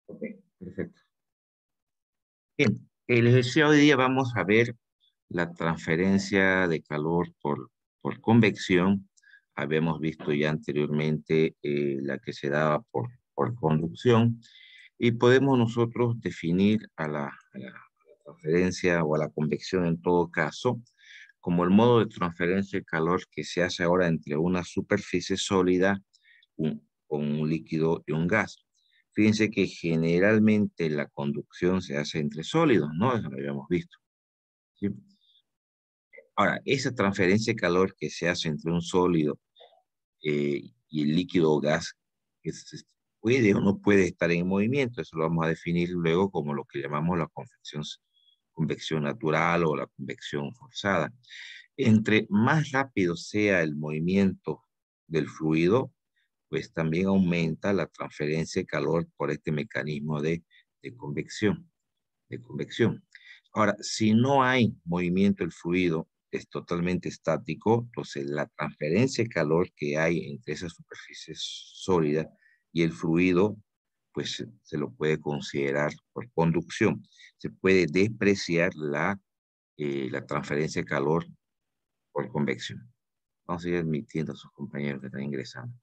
Ok, perfecto. Bien, el ejercicio de hoy día vamos a ver la transferencia de calor por convección. Habíamos visto ya anteriormente la que se daba por conducción y podemos nosotros definir a la transferencia o a la convección en todo caso como el modo de transferencia de calor que se hace ahora entre una superficie sólida con un líquido y un gas. Fíjense que generalmente la conducción se hace entre sólidos, ¿no? Eso lo habíamos visto. ¿Sí? Ahora, esa transferencia de calor que se hace entre un sólido y el líquido o gas, puede o no puede estar en movimiento, eso lo vamos a definir luego como lo que llamamos la convección natural o la convección forzada. Entre más rápido sea el movimiento del fluido, pues también aumenta la transferencia de calor por este mecanismo de convección, de convección. Ahora, si no hay movimiento del fluido, es totalmente estático, entonces la transferencia de calor que hay entre esa superficie sólida y el fluido, pues se lo puede considerar por conducción. Se puede despreciar la transferencia de calor por convección. Vamos a ir admitiendo a sus compañeros que están ingresando.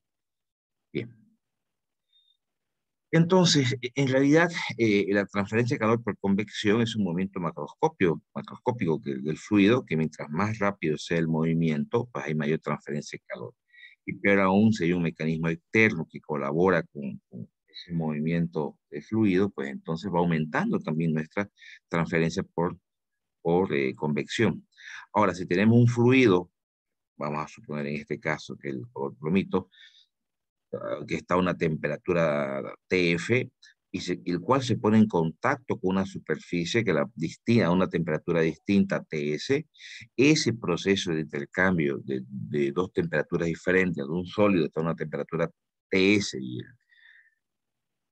Bien. Entonces, en realidad, la transferencia de calor por convección es un movimiento macroscópico del fluido, que mientras más rápido sea el movimiento, pues hay mayor transferencia de calor. Y peor aún, si hay un mecanismo externo que colabora con ese movimiento de fluido, pues entonces va aumentando también nuestra transferencia por convección. Ahora, si tenemos un fluido, vamos a suponer en este caso que el bromito, que está a una temperatura TF y el cual se pone en contacto con una superficie que la destina a una temperatura distinta TS, ese proceso de intercambio de dos temperaturas diferentes, de un sólido está a una temperatura TS y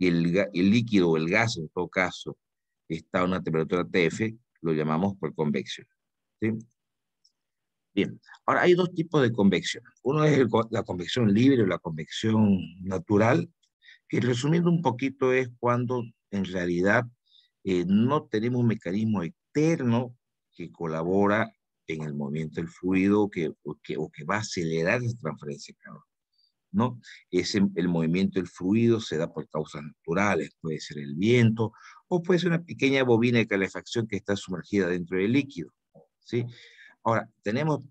el líquido o el gas en todo caso está a una temperatura TF, lo llamamos por convección. ¿Sí? Bien, ahora hay dos tipos de convección. Uno es la convección libre o la convección natural, que resumiendo un poquito es cuando en realidad no tenemos un mecanismo externo que colabora en el movimiento del fluido o que va a acelerar esa transferencia de calor, ¿no? El movimiento del fluido se da por causas naturales, puede ser el viento o puede ser una pequeña bobina de calefacción que está sumergida dentro del líquido, ¿sí? Ahora, tenemos,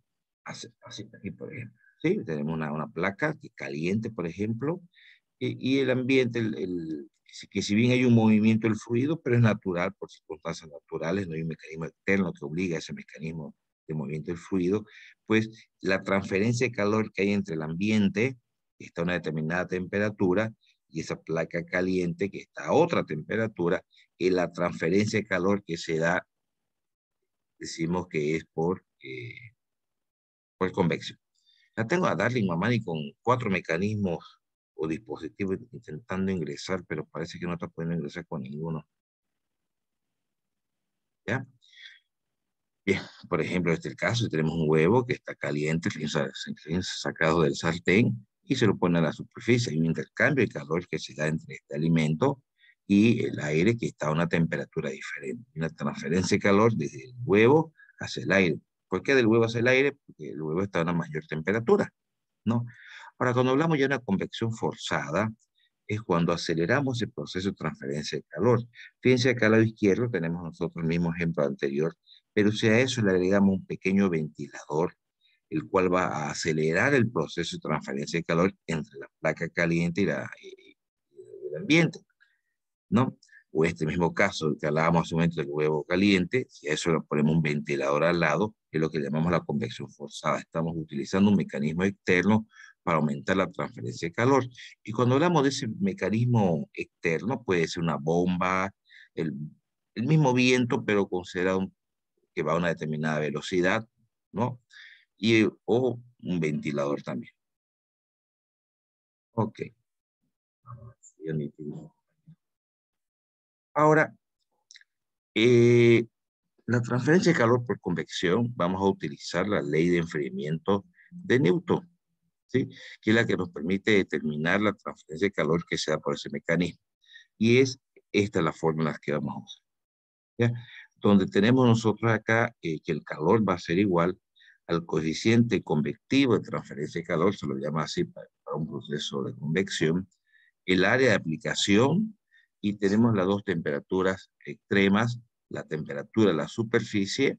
así, aquí por ejemplo, ¿sí? Tenemos una placa que caliente, por ejemplo, y el ambiente, que si bien hay un movimiento del fluido, pero es natural por circunstancias naturales, no hay un mecanismo externo que obliga a ese mecanismo de movimiento del fluido, pues la transferencia de calor que hay entre el ambiente, que está a una determinada temperatura, y esa placa caliente que está a otra temperatura, y la transferencia de calor que se da, decimos que es por convección. La tengo a Darling Mamani con 4 mecanismos o dispositivos intentando ingresar, pero parece que no está pudiendo ingresar con ninguno. ¿Ya? Bien, por ejemplo, este es el caso, tenemos un huevo que está caliente, recién sacado del sartén, y se lo pone a la superficie. Hay un intercambio de calor que se da entre este alimento y el aire que está a una temperatura diferente. Una transferencia de calor desde el huevo hacia el aire. ¿Por qué del huevo hacia el aire? Porque el huevo está a una mayor temperatura, ¿no? Ahora, cuando hablamos ya de una convección forzada, es cuando aceleramos el proceso de transferencia de calor. Fíjense acá al lado izquierdo tenemos nosotros el mismo ejemplo anterior, pero si a eso le agregamos un pequeño ventilador, el cual va a acelerar el proceso de transferencia de calor entre la placa caliente y el ambiente, ¿no? O este mismo caso que hablábamos hace un momento del huevo caliente, si a eso le ponemos un ventilador al lado, es lo que llamamos la convección forzada. Estamos utilizando un mecanismo externo para aumentar la transferencia de calor. Y cuando hablamos de ese mecanismo externo, puede ser una bomba, el, el mismo viento, pero considerado que va a una determinada velocidad, ¿no? O un ventilador también. Ok. Ahora, eh, la transferencia de calor por convección, vamos a utilizar la ley de enfriamiento de Newton, ¿sí? Que es la que nos permite determinar la transferencia de calor que se da por ese mecanismo. Y es esta es la fórmula que vamos a usar. ¿Ya? Donde tenemos nosotros acá que el calor va a ser igual al coeficiente convectivo de transferencia de calor, se lo llama así para un proceso de convección, el área de aplicación, y tenemos las dos temperaturas extremas, la temperatura de la superficie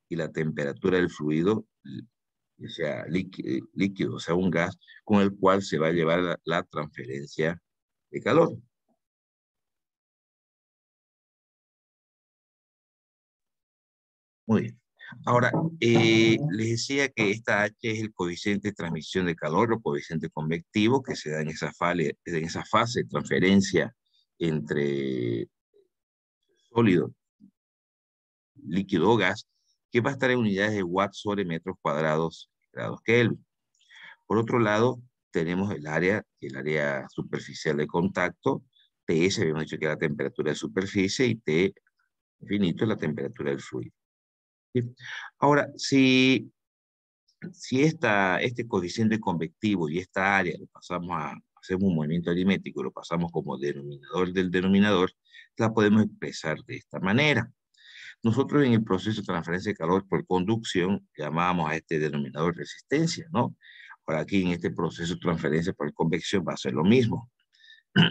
y la temperatura del fluido, o sea, líquido, o sea, un gas con el cual se va a llevar la transferencia de calor. Muy bien. Ahora, les decía que esta H es el coeficiente de transmisión de calor o coeficiente convectivo que se da en esa fase de transferencia entre sólido, líquido o gas, que va a estar en unidades de watts sobre metros cuadrados, grados Kelvin. Por otro lado, tenemos el área superficial de contacto. TS habíamos dicho que es la temperatura de superficie y T infinito es la temperatura del fluido. ¿Sí? Ahora, si este coeficiente convectivo y esta área lo pasamos hacemos un movimiento aritmético, lo pasamos como denominador del denominador, la podemos expresar de esta manera. Nosotros en el proceso de transferencia de calor por conducción llamábamos a este denominador resistencia, ¿no? Ahora aquí en este proceso de transferencia por convección va a ser lo mismo.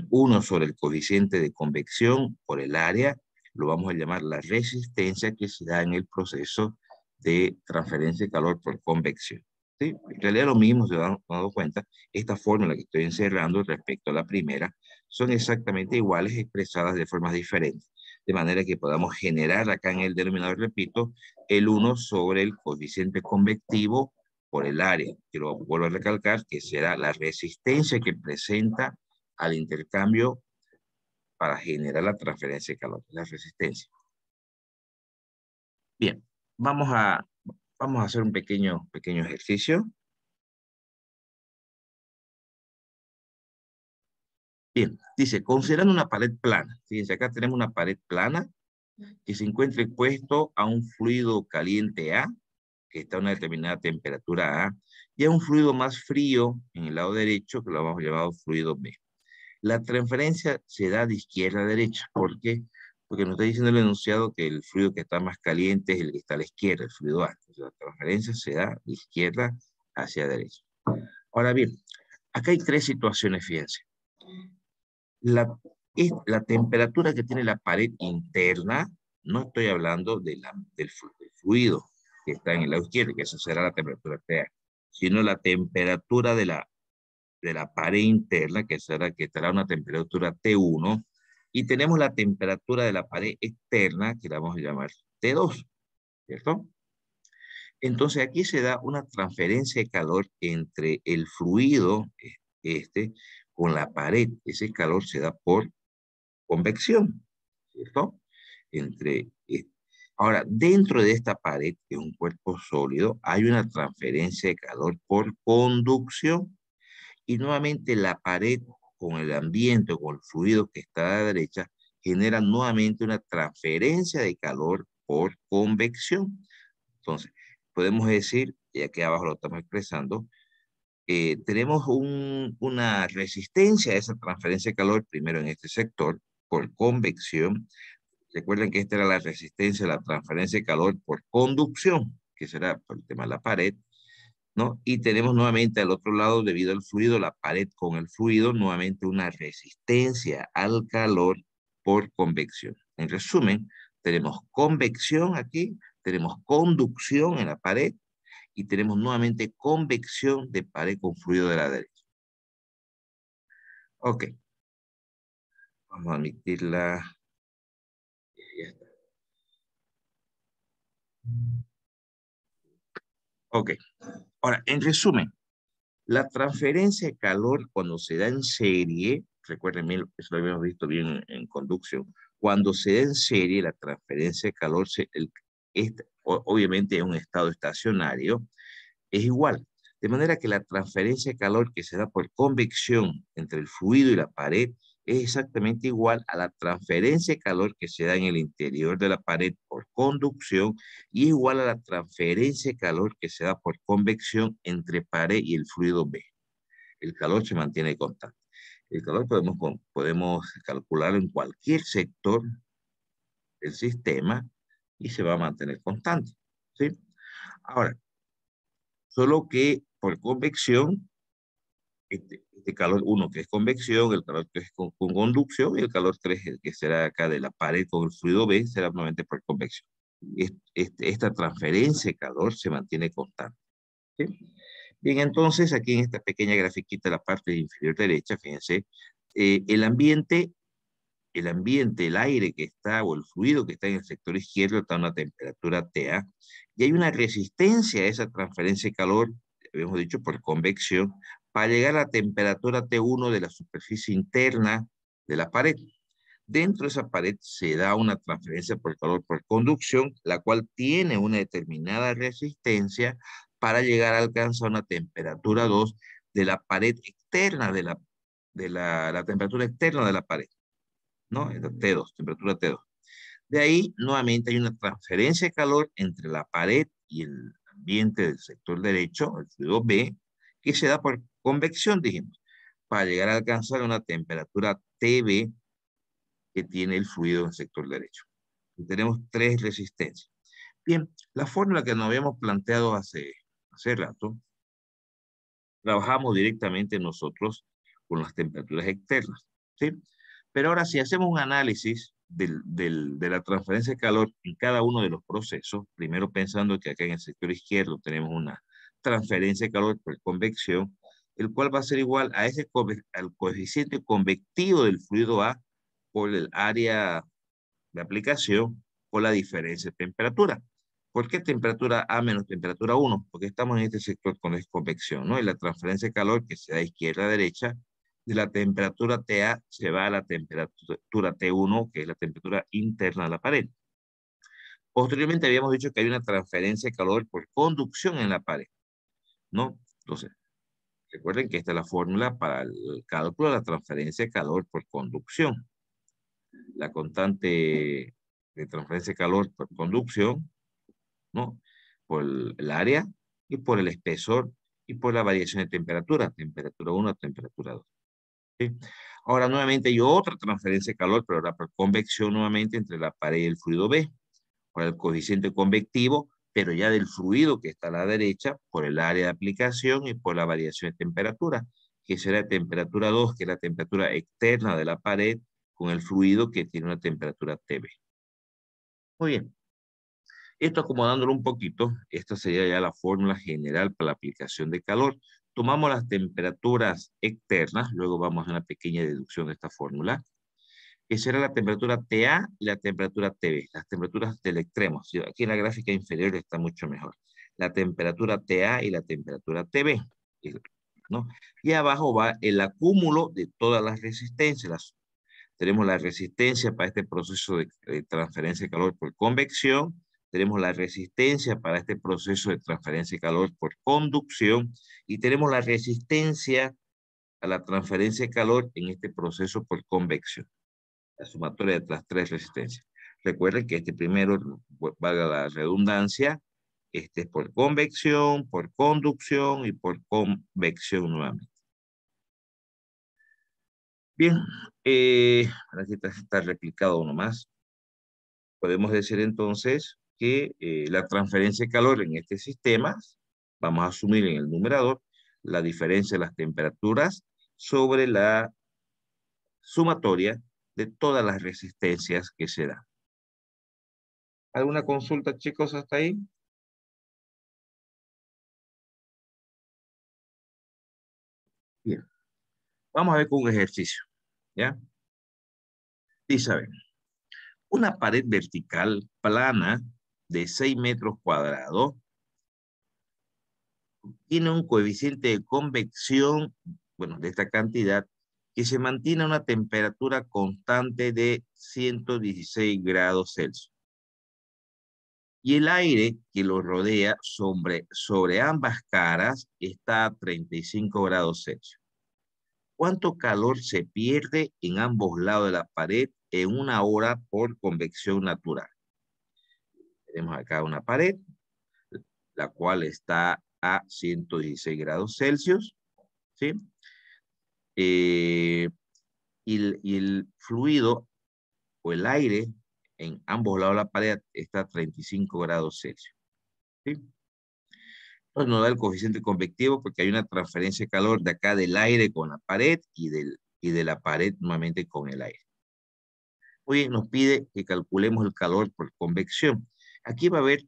1 sobre el coeficiente de convección por el área, lo vamos a llamar la resistencia que se da en el proceso de transferencia de calor por convección. ¿Sí? En realidad lo mismo, se han dado cuenta, esta fórmula que estoy encerrando respecto a la primera son exactamente iguales expresadas de formas diferentes, de manera que podamos generar acá en el denominador, repito, el 1 sobre el coeficiente convectivo por el área, que lo vuelvo a recalcar, que será la resistencia que presenta al intercambio para generar la transferencia de calor, la resistencia. Bien, vamos a hacer un pequeño ejercicio. Bien, dice, considerando una pared plana. Fíjense, acá tenemos una pared plana que se encuentra expuesto a un fluido caliente A, que está a una determinada temperatura A, y a un fluido más frío en el lado derecho, que lo vamos a llamar fluido B. La transferencia se da de izquierda a derecha. ¿Por qué? Porque nos está diciendo el enunciado que el fluido que está más caliente es el que está a la izquierda, el fluido A. Entonces, la transferencia se da de izquierda hacia derecha. Ahora bien, acá hay tres situaciones, fíjense. La temperatura que tiene la pared interna, no estoy hablando del fluido que está en el lado izquierdo, que eso será la temperatura TA, sino la temperatura de la pared interna, que estará a una temperatura T1, y tenemos la temperatura de la pared externa, que la vamos a llamar T2, ¿cierto? Entonces aquí se da una transferencia de calor entre el fluido, este, con la pared. Ese calor se da por convección, ¿cierto? Ahora, dentro de esta pared, que es un cuerpo sólido, hay una transferencia de calor por conducción. Y nuevamente la pared con el ambiente o con el fluido que está a la derecha genera nuevamente una transferencia de calor por convección. Entonces, podemos decir, y aquí abajo lo estamos expresando, tenemos una resistencia a esa transferencia de calor, primero en este sector, por convección. Recuerden que esta era la resistencia a la transferencia de calor por conducción, que será por el tema de la pared, ¿no? Y tenemos nuevamente al otro lado, debido al fluido, la pared con el fluido, nuevamente una resistencia al calor por convección. En resumen, tenemos convección aquí, tenemos conducción en la pared y tenemos nuevamente convección de pared con fluido de la derecha. Ok, vamos a admitirla. Ya está. Ok, ahora, en resumen, la transferencia de calor cuando se da en serie, recuerden bien, eso lo habíamos visto bien en conducción, cuando se da en serie la transferencia de calor, obviamente en un estado estacionario, es igual. De manera que la transferencia de calor que se da por convección entre el fluido y la pared es exactamente igual a la transferencia de calor que se da en el interior de la pared por conducción y igual a la transferencia de calor que se da por convección entre pared y el fluido B. El calor se mantiene constante. El calor podemos calcularlo en cualquier sector del sistema y se va a mantener constante, ¿sí? Ahora, solo que por convección, este calor 1 que es convección, el calor 3 con conducción y el calor 3 que será acá de la pared con el fluido B será nuevamente por convección. Esta transferencia de calor se mantiene constante, ¿sí? Bien, entonces aquí en esta pequeña grafiquita, la parte inferior derecha, fíjense, el aire que está, o el fluido que está en el sector izquierdo está a una temperatura TA, y hay una resistencia a esa transferencia de calor, habíamos dicho, por convección, para llegar a la temperatura T1 de la superficie interna de la pared. Dentro de esa pared se da una transferencia por calor por conducción, la cual tiene una determinada resistencia para llegar a alcanzar una temperatura 2 de la pared externa, la temperatura externa de la pared, ¿no? T2, temperatura T2. De ahí, nuevamente, hay una transferencia de calor entre la pared y el ambiente del sector derecho, el fluido B, que se da por convección, dijimos, para llegar a alcanzar una temperatura TB que tiene el fluido en el sector derecho. Y tenemos tres resistencias. Bien, la fórmula que nos habíamos planteado hace rato, trabajamos directamente nosotros con las temperaturas externas, ¿sí? Pero ahora si hacemos un análisis de la transferencia de calor en cada uno de los procesos, primero pensando que acá en el sector izquierdo tenemos una transferencia de calor por convección, el cual va a ser igual a al coeficiente convectivo del fluido A por el área de aplicación por la diferencia de temperatura. ¿Por qué temperatura A menos temperatura 1? Porque estamos en este sector con convección, ¿no? Y la transferencia de calor que se da izquierda a derecha, de la temperatura TA se va a la temperatura T1, que es la temperatura interna de la pared. Posteriormente habíamos dicho que hay una transferencia de calor por conducción en la pared, ¿no? Entonces, recuerden que esta es la fórmula para el cálculo de la transferencia de calor por conducción. La constante de transferencia de calor por conducción, ¿no? Por el área y por el espesor y por la variación de temperatura, temperatura 1 a temperatura 2. ¿Sí? Ahora nuevamente hay otra transferencia de calor, pero ahora por convección nuevamente entre la pared y el fluido B, por el coeficiente convectivo, pero ya del fluido que está a la derecha, por el área de aplicación y por la variación de temperatura, que será temperatura 2, que es la temperatura externa de la pared, con el fluido que tiene una temperatura TB. Muy bien. Esto acomodándolo un poquito, esta sería ya la fórmula general para la aplicación de calor. Tomamos las temperaturas externas, luego vamos a una pequeña deducción de esta fórmula, que será la temperatura TA y la temperatura TB, las temperaturas del extremo. Aquí en la gráfica inferior está mucho mejor. La temperatura TA y la temperatura TB, ¿no? Y abajo va el acúmulo de todas las resistencias. Tenemos la resistencia para este proceso de transferencia de calor por convección, tenemos la resistencia para este proceso de transferencia de calor por conducción y tenemos la resistencia a la transferencia de calor en este proceso por convección. La sumatoria de las tres resistencias. Recuerden que este primero, valga la redundancia, este es por convección, por conducción y por convección nuevamente. Bien, aquí está replicado uno más. Podemos decir entonces que la transferencia de calor en este sistema, vamos a asumir en el numerador la diferencia de las temperaturas sobre la sumatoria de todas las resistencias que se dan. ¿Alguna consulta, chicos, hasta ahí? Bien, vamos a ver con un ejercicio, ¿ya? Dice, a ver, una pared vertical plana de 6 metros cuadrados tiene un coeficiente de convección, bueno, de esta cantidad, que se mantiene a una temperatura constante de 116 grados Celsius. Y el aire que lo rodea sobre ambas caras está a 35 grados Celsius. ¿Cuánto calor se pierde en ambos lados de la pared en una hora por convección natural? Tenemos acá una pared, la cual está a 116 grados Celsius, ¿sí? y el fluido o el aire en ambos lados de la pared está a 35 grados Celsius. ¿Sí? Entonces nos da el coeficiente convectivo porque hay una transferencia de calor de acá del aire con la pared y de la pared nuevamente con el aire. Muy bien, nos pide que calculemos el calor por convección. Aquí va a haber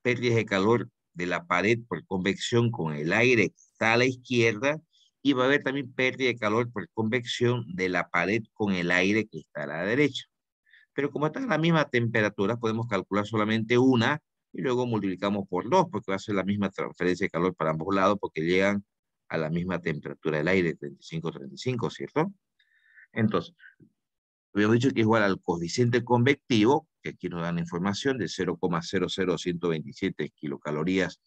pérdidas de calor de la pared por convección con el aire que está a la izquierda y va a haber también pérdida de calor por convección de la pared con el aire que está a la derecha. Pero como están a la misma temperatura, podemos calcular solamente una y luego multiplicamos por 2 porque va a ser la misma transferencia de calor para ambos lados porque llegan a la misma temperatura del aire, 35, ¿cierto? Entonces, habíamos dicho que es igual al coeficiente convectivo, que aquí nos dan la información de 0,00127 kilocalorías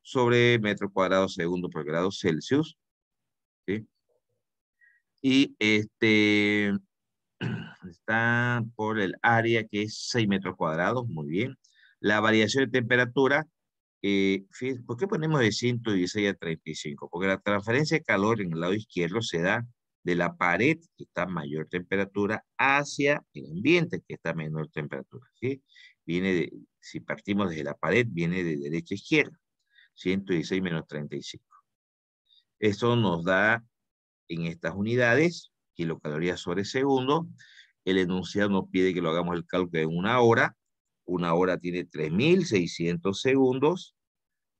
sobre metro cuadrado segundo por grado Celsius. ¿Sí? Y está por el área que es 6 metros cuadrados, muy bien. La variación de temperatura, ¿por qué ponemos de 116 a 35? Porque la transferencia de calor en el lado izquierdo se da de la pared, que está a mayor temperatura, hacia el ambiente, que está a menor temperatura. ¿Sí? Si partimos desde la pared, viene de derecha a izquierda, 116 menos 35. Eso nos da en estas unidades, kilocalorías sobre segundo. El enunciado nos pide que lo hagamos el cálculo en una hora. Una hora tiene 3.600 segundos.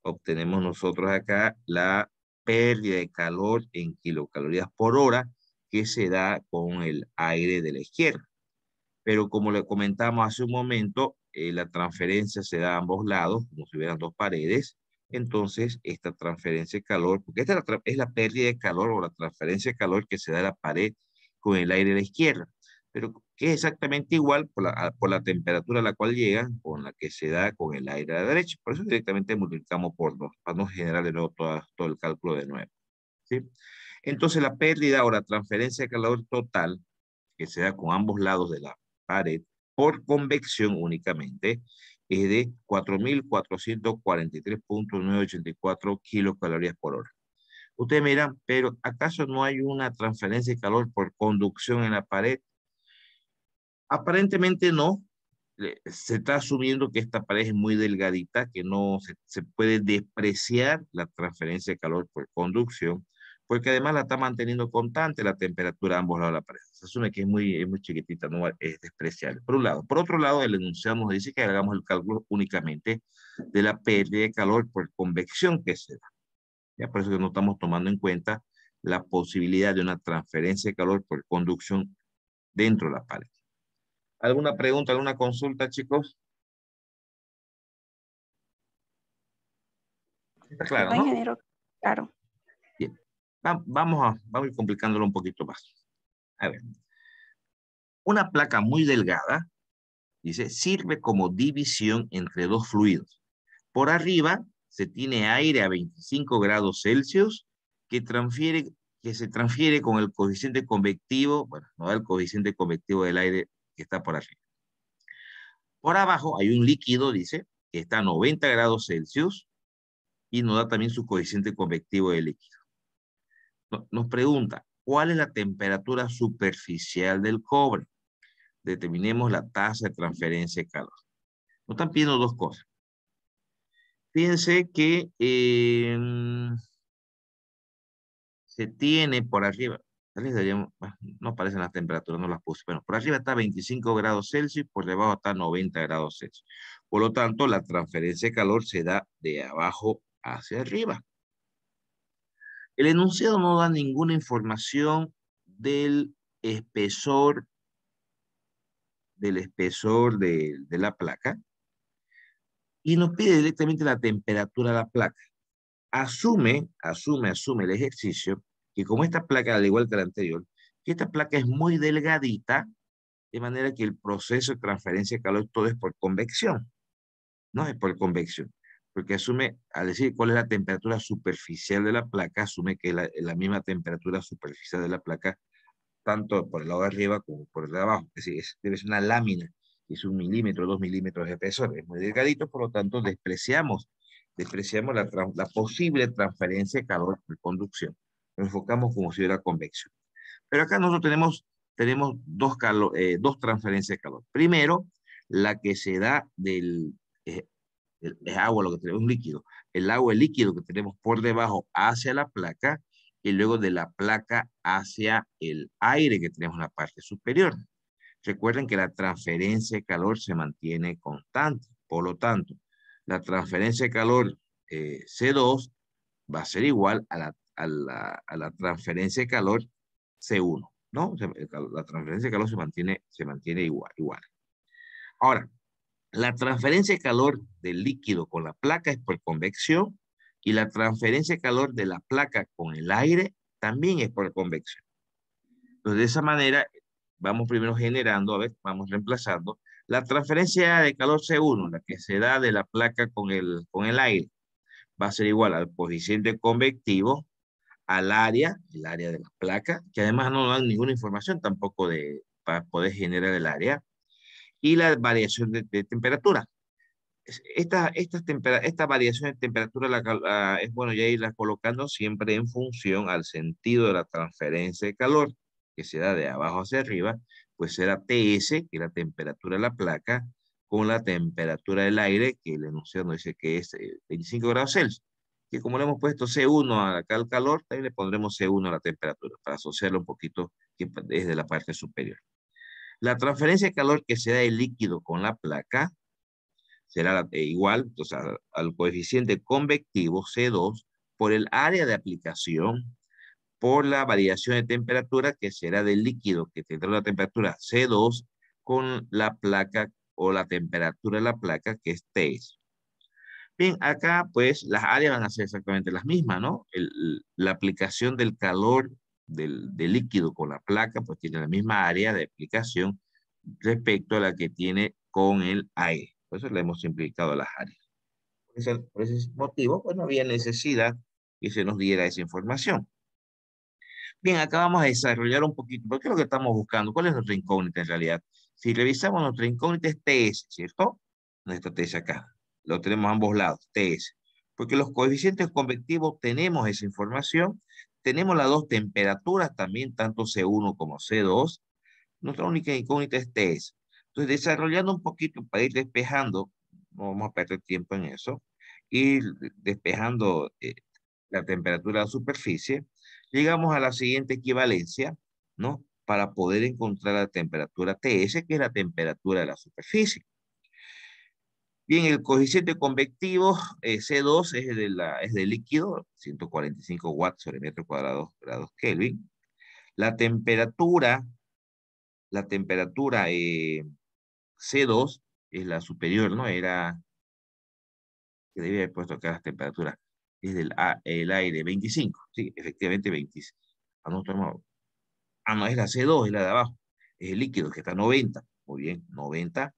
Obtenemos nosotros acá la pérdida de calor en kilocalorías por hora que se da con el aire de la izquierda. Pero como le comentamos hace un momento, la transferencia se da a ambos lados, como si hubieran dos paredes. Entonces, esta transferencia de calor, porque esta es la pérdida de calor o la transferencia de calor que se da a la pared con el aire de la izquierda, pero que es exactamente igual por la temperatura a la cual llega con la que se da con el aire de la derecha. Por eso directamente multiplicamos por 2, para no generar de nuevo todo el cálculo de nuevo. ¿Sí? Entonces, la pérdida o la transferencia de calor total que se da con ambos lados de la pared por convección únicamente es de 4.443.984 kilocalorías por hora. Ustedes me dirán, pero ¿acaso no hay una transferencia de calor por conducción en la pared? Aparentemente no. Se está asumiendo que esta pared es muy delgadita, que no se puede despreciar la transferencia de calor por conducción, porque además la está manteniendo constante la temperatura a ambos lados de la pared. Se asume que es muy chiquitita, no es despreciable. Por un lado. Por otro lado, el enunciado nos dice que hagamos el cálculo únicamente de la pérdida de calor por convección que se da. ¿Ya? Por eso que no estamos tomando en cuenta la posibilidad de una transferencia de calor por conducción dentro de la pared. ¿Alguna pregunta, alguna consulta, chicos? Está claro, No, ¿no? ingeniero, claro. Bien. Vamos a ir complicándolo un poquito más. A ver. Una placa muy delgada, dice, sirve como división entre dos fluidos. Por arriba se tiene aire a 25 grados Celsius que se transfiere con el coeficiente convectivo, bueno, no da el coeficiente convectivo del aire que está por arriba. Por abajo hay un líquido, dice, que está a 90 grados Celsius y nos da también su coeficiente convectivo del líquido. Nos pregunta, ¿cuál es la temperatura superficial del cobre? Determinemos la tasa de transferencia de calor. Nos están pidiendo dos cosas. Fíjense que se tiene por arriba, no aparecen las temperaturas, no las puse, pero por arriba está 25 grados Celsius, por debajo está 90 grados Celsius. Por lo tanto, la transferencia de calor se da de abajo hacia arriba. El enunciado no da ninguna información del espesor de la placa y nos pide directamente la temperatura de la placa. Asume el ejercicio que como esta placa, al igual que la anterior, que esta placa es muy delgadita, de manera que el proceso de transferencia de calor todo es por convección, no es por convección, porque asume, al decir cuál es la temperatura superficial de la placa, asume que es la misma temperatura superficial de la placa, tanto por el lado de arriba como por el de abajo, es decir, debe ser una lámina, es 1 milímetro, 2 milímetros de espesor, es muy delgadito, por lo tanto despreciamos la posible transferencia de calor por conducción. Lo enfocamos como si hubiera convección. Pero acá nosotros tenemos tenemos dos transferencias de calor. Primero, la que se da es agua, lo que tenemos, un líquido. El agua, el líquido que tenemos por debajo hacia la placa y luego de la placa hacia el aire que tenemos en la parte superior. Recuerden que la transferencia de calor se mantiene constante. Por lo tanto, la transferencia de calor C2 va a ser igual a la transferencia de calor C1, ¿no? La transferencia de calor se mantiene igual. Ahora, la transferencia de calor del líquido con la placa es por convección y la transferencia de calor de la placa con el aire también es por convección. Entonces, de esa manera, vamos primero generando, a ver, vamos reemplazando. La transferencia de calor C1, la que se da de la placa con el aire, va a ser igual al coeficiente convectivo, al área, el área de la placa, que además no dan ninguna información tampoco para poder generar el área, y la variación de temperatura. Esta variación de temperatura es bueno ya irla colocando siempre en función al sentido de la transferencia de calor que se da de abajo hacia arriba, pues será TS, que es la temperatura de la placa, con la temperatura del aire, que el enunciado dice que es 25 grados Celsius, que como le hemos puesto C1 acá al calor, también le pondremos C1 a la temperatura, para asociarlo un poquito que desde la parte superior. La transferencia de calor que se da del líquido con la placa, será igual entonces, al coeficiente convectivo C2 por el área de aplicación por la variación de temperatura que será del líquido que tendrá la temperatura C2 con la placa o la temperatura de la placa que es T. Bien, acá pues las áreas van a ser exactamente las mismas, ¿no? La aplicación del calor del líquido con la placa pues tiene la misma área de aplicación respecto a la que tiene con el aire. Por eso le hemos simplificado las áreas. Por ese motivo, pues no había necesidad que se nos diera esa información. Bien, acá vamos a desarrollar un poquito, porque es lo que estamos buscando. ¿Cuál es nuestra incógnita en realidad? Si revisamos nuestra incógnita es TS, ¿cierto? Nuestra TS acá. Lo tenemos a ambos lados, TS. Porque los coeficientes convectivos tenemos esa información. Tenemos las dos temperaturas también, tanto C1 como C2. Nuestra única incógnita es TS. Entonces, desarrollando un poquito para ir despejando, no vamos a perder tiempo en eso, ir despejando la temperatura de la superficie, llegamos a la siguiente equivalencia, ¿no? Para poder encontrar la temperatura TS, que es la temperatura de la superficie. Bien, el coeficiente convectivo C2 es del líquido, 145 watts sobre metro cuadrado grados Kelvin. La temperatura C2 es la superior, ¿no? Que debía haber puesto acá las temperaturas. Es el aire 25, sí, efectivamente 25. No, es la C2, es la de abajo. Es el líquido que está a 90. Muy bien, 90.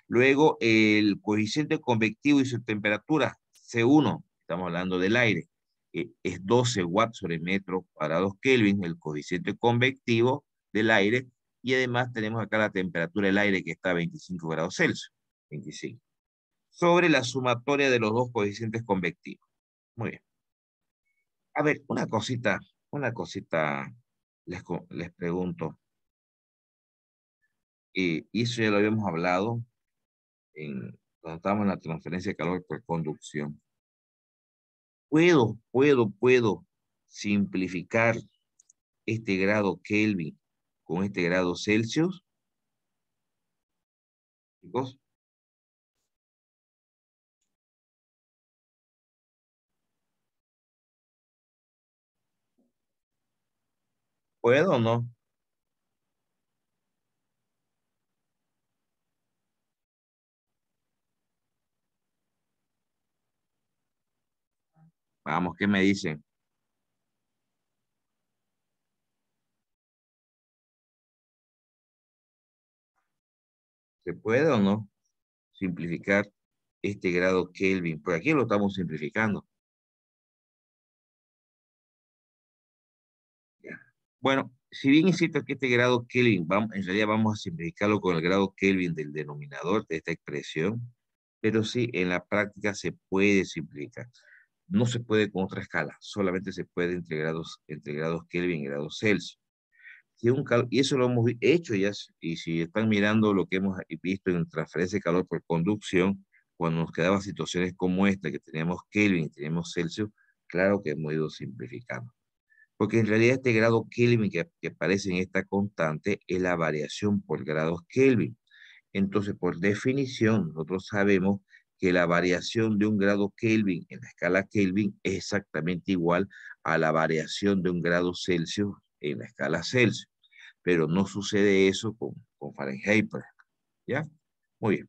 Luego, el coeficiente convectivo y su temperatura, C1, estamos hablando del aire, es 12 watts sobre metro cuadrados Kelvin, el coeficiente convectivo del aire, y además tenemos acá la temperatura del aire que está a 25 grados Celsius, 25, sobre la sumatoria de los dos coeficientes convectivos. Muy bien. A ver, una cosita les pregunto, y eso ya lo habíamos hablado cuando estábamos en la transferencia de calor por conducción. ¿Puedo simplificar este grado Kelvin con este grado Celsius? Chicos, ¿puedo o no? Vamos, ¿qué me dicen? ¿Se puede o no simplificar este grado Kelvin? Por aquí lo estamos simplificando. Ya. Bueno, si bien es cierto que este grado Kelvin, en realidad vamos a simplificarlo con el grado Kelvin del denominador de esta expresión, pero sí, en la práctica se puede simplificar. No se puede con otra escala, solamente se puede entre grados Kelvin y grados Celsius. y eso lo hemos hecho ya, y si están mirando lo que hemos visto en transferencia de calor por conducción, cuando nos quedaban situaciones como esta, que teníamos Kelvin y teníamos Celsius, claro que hemos ido simplificando. Porque en realidad este grado Kelvin que aparece en esta constante es la variación por grados Kelvin. Entonces, por definición, nosotros sabemos que la variación de un grado Kelvin en la escala Kelvin es exactamente igual a la variación de un grado Celsius en la escala Celsius. Pero no sucede eso con Fahrenheit, por ejemplo. ¿Ya? Muy bien.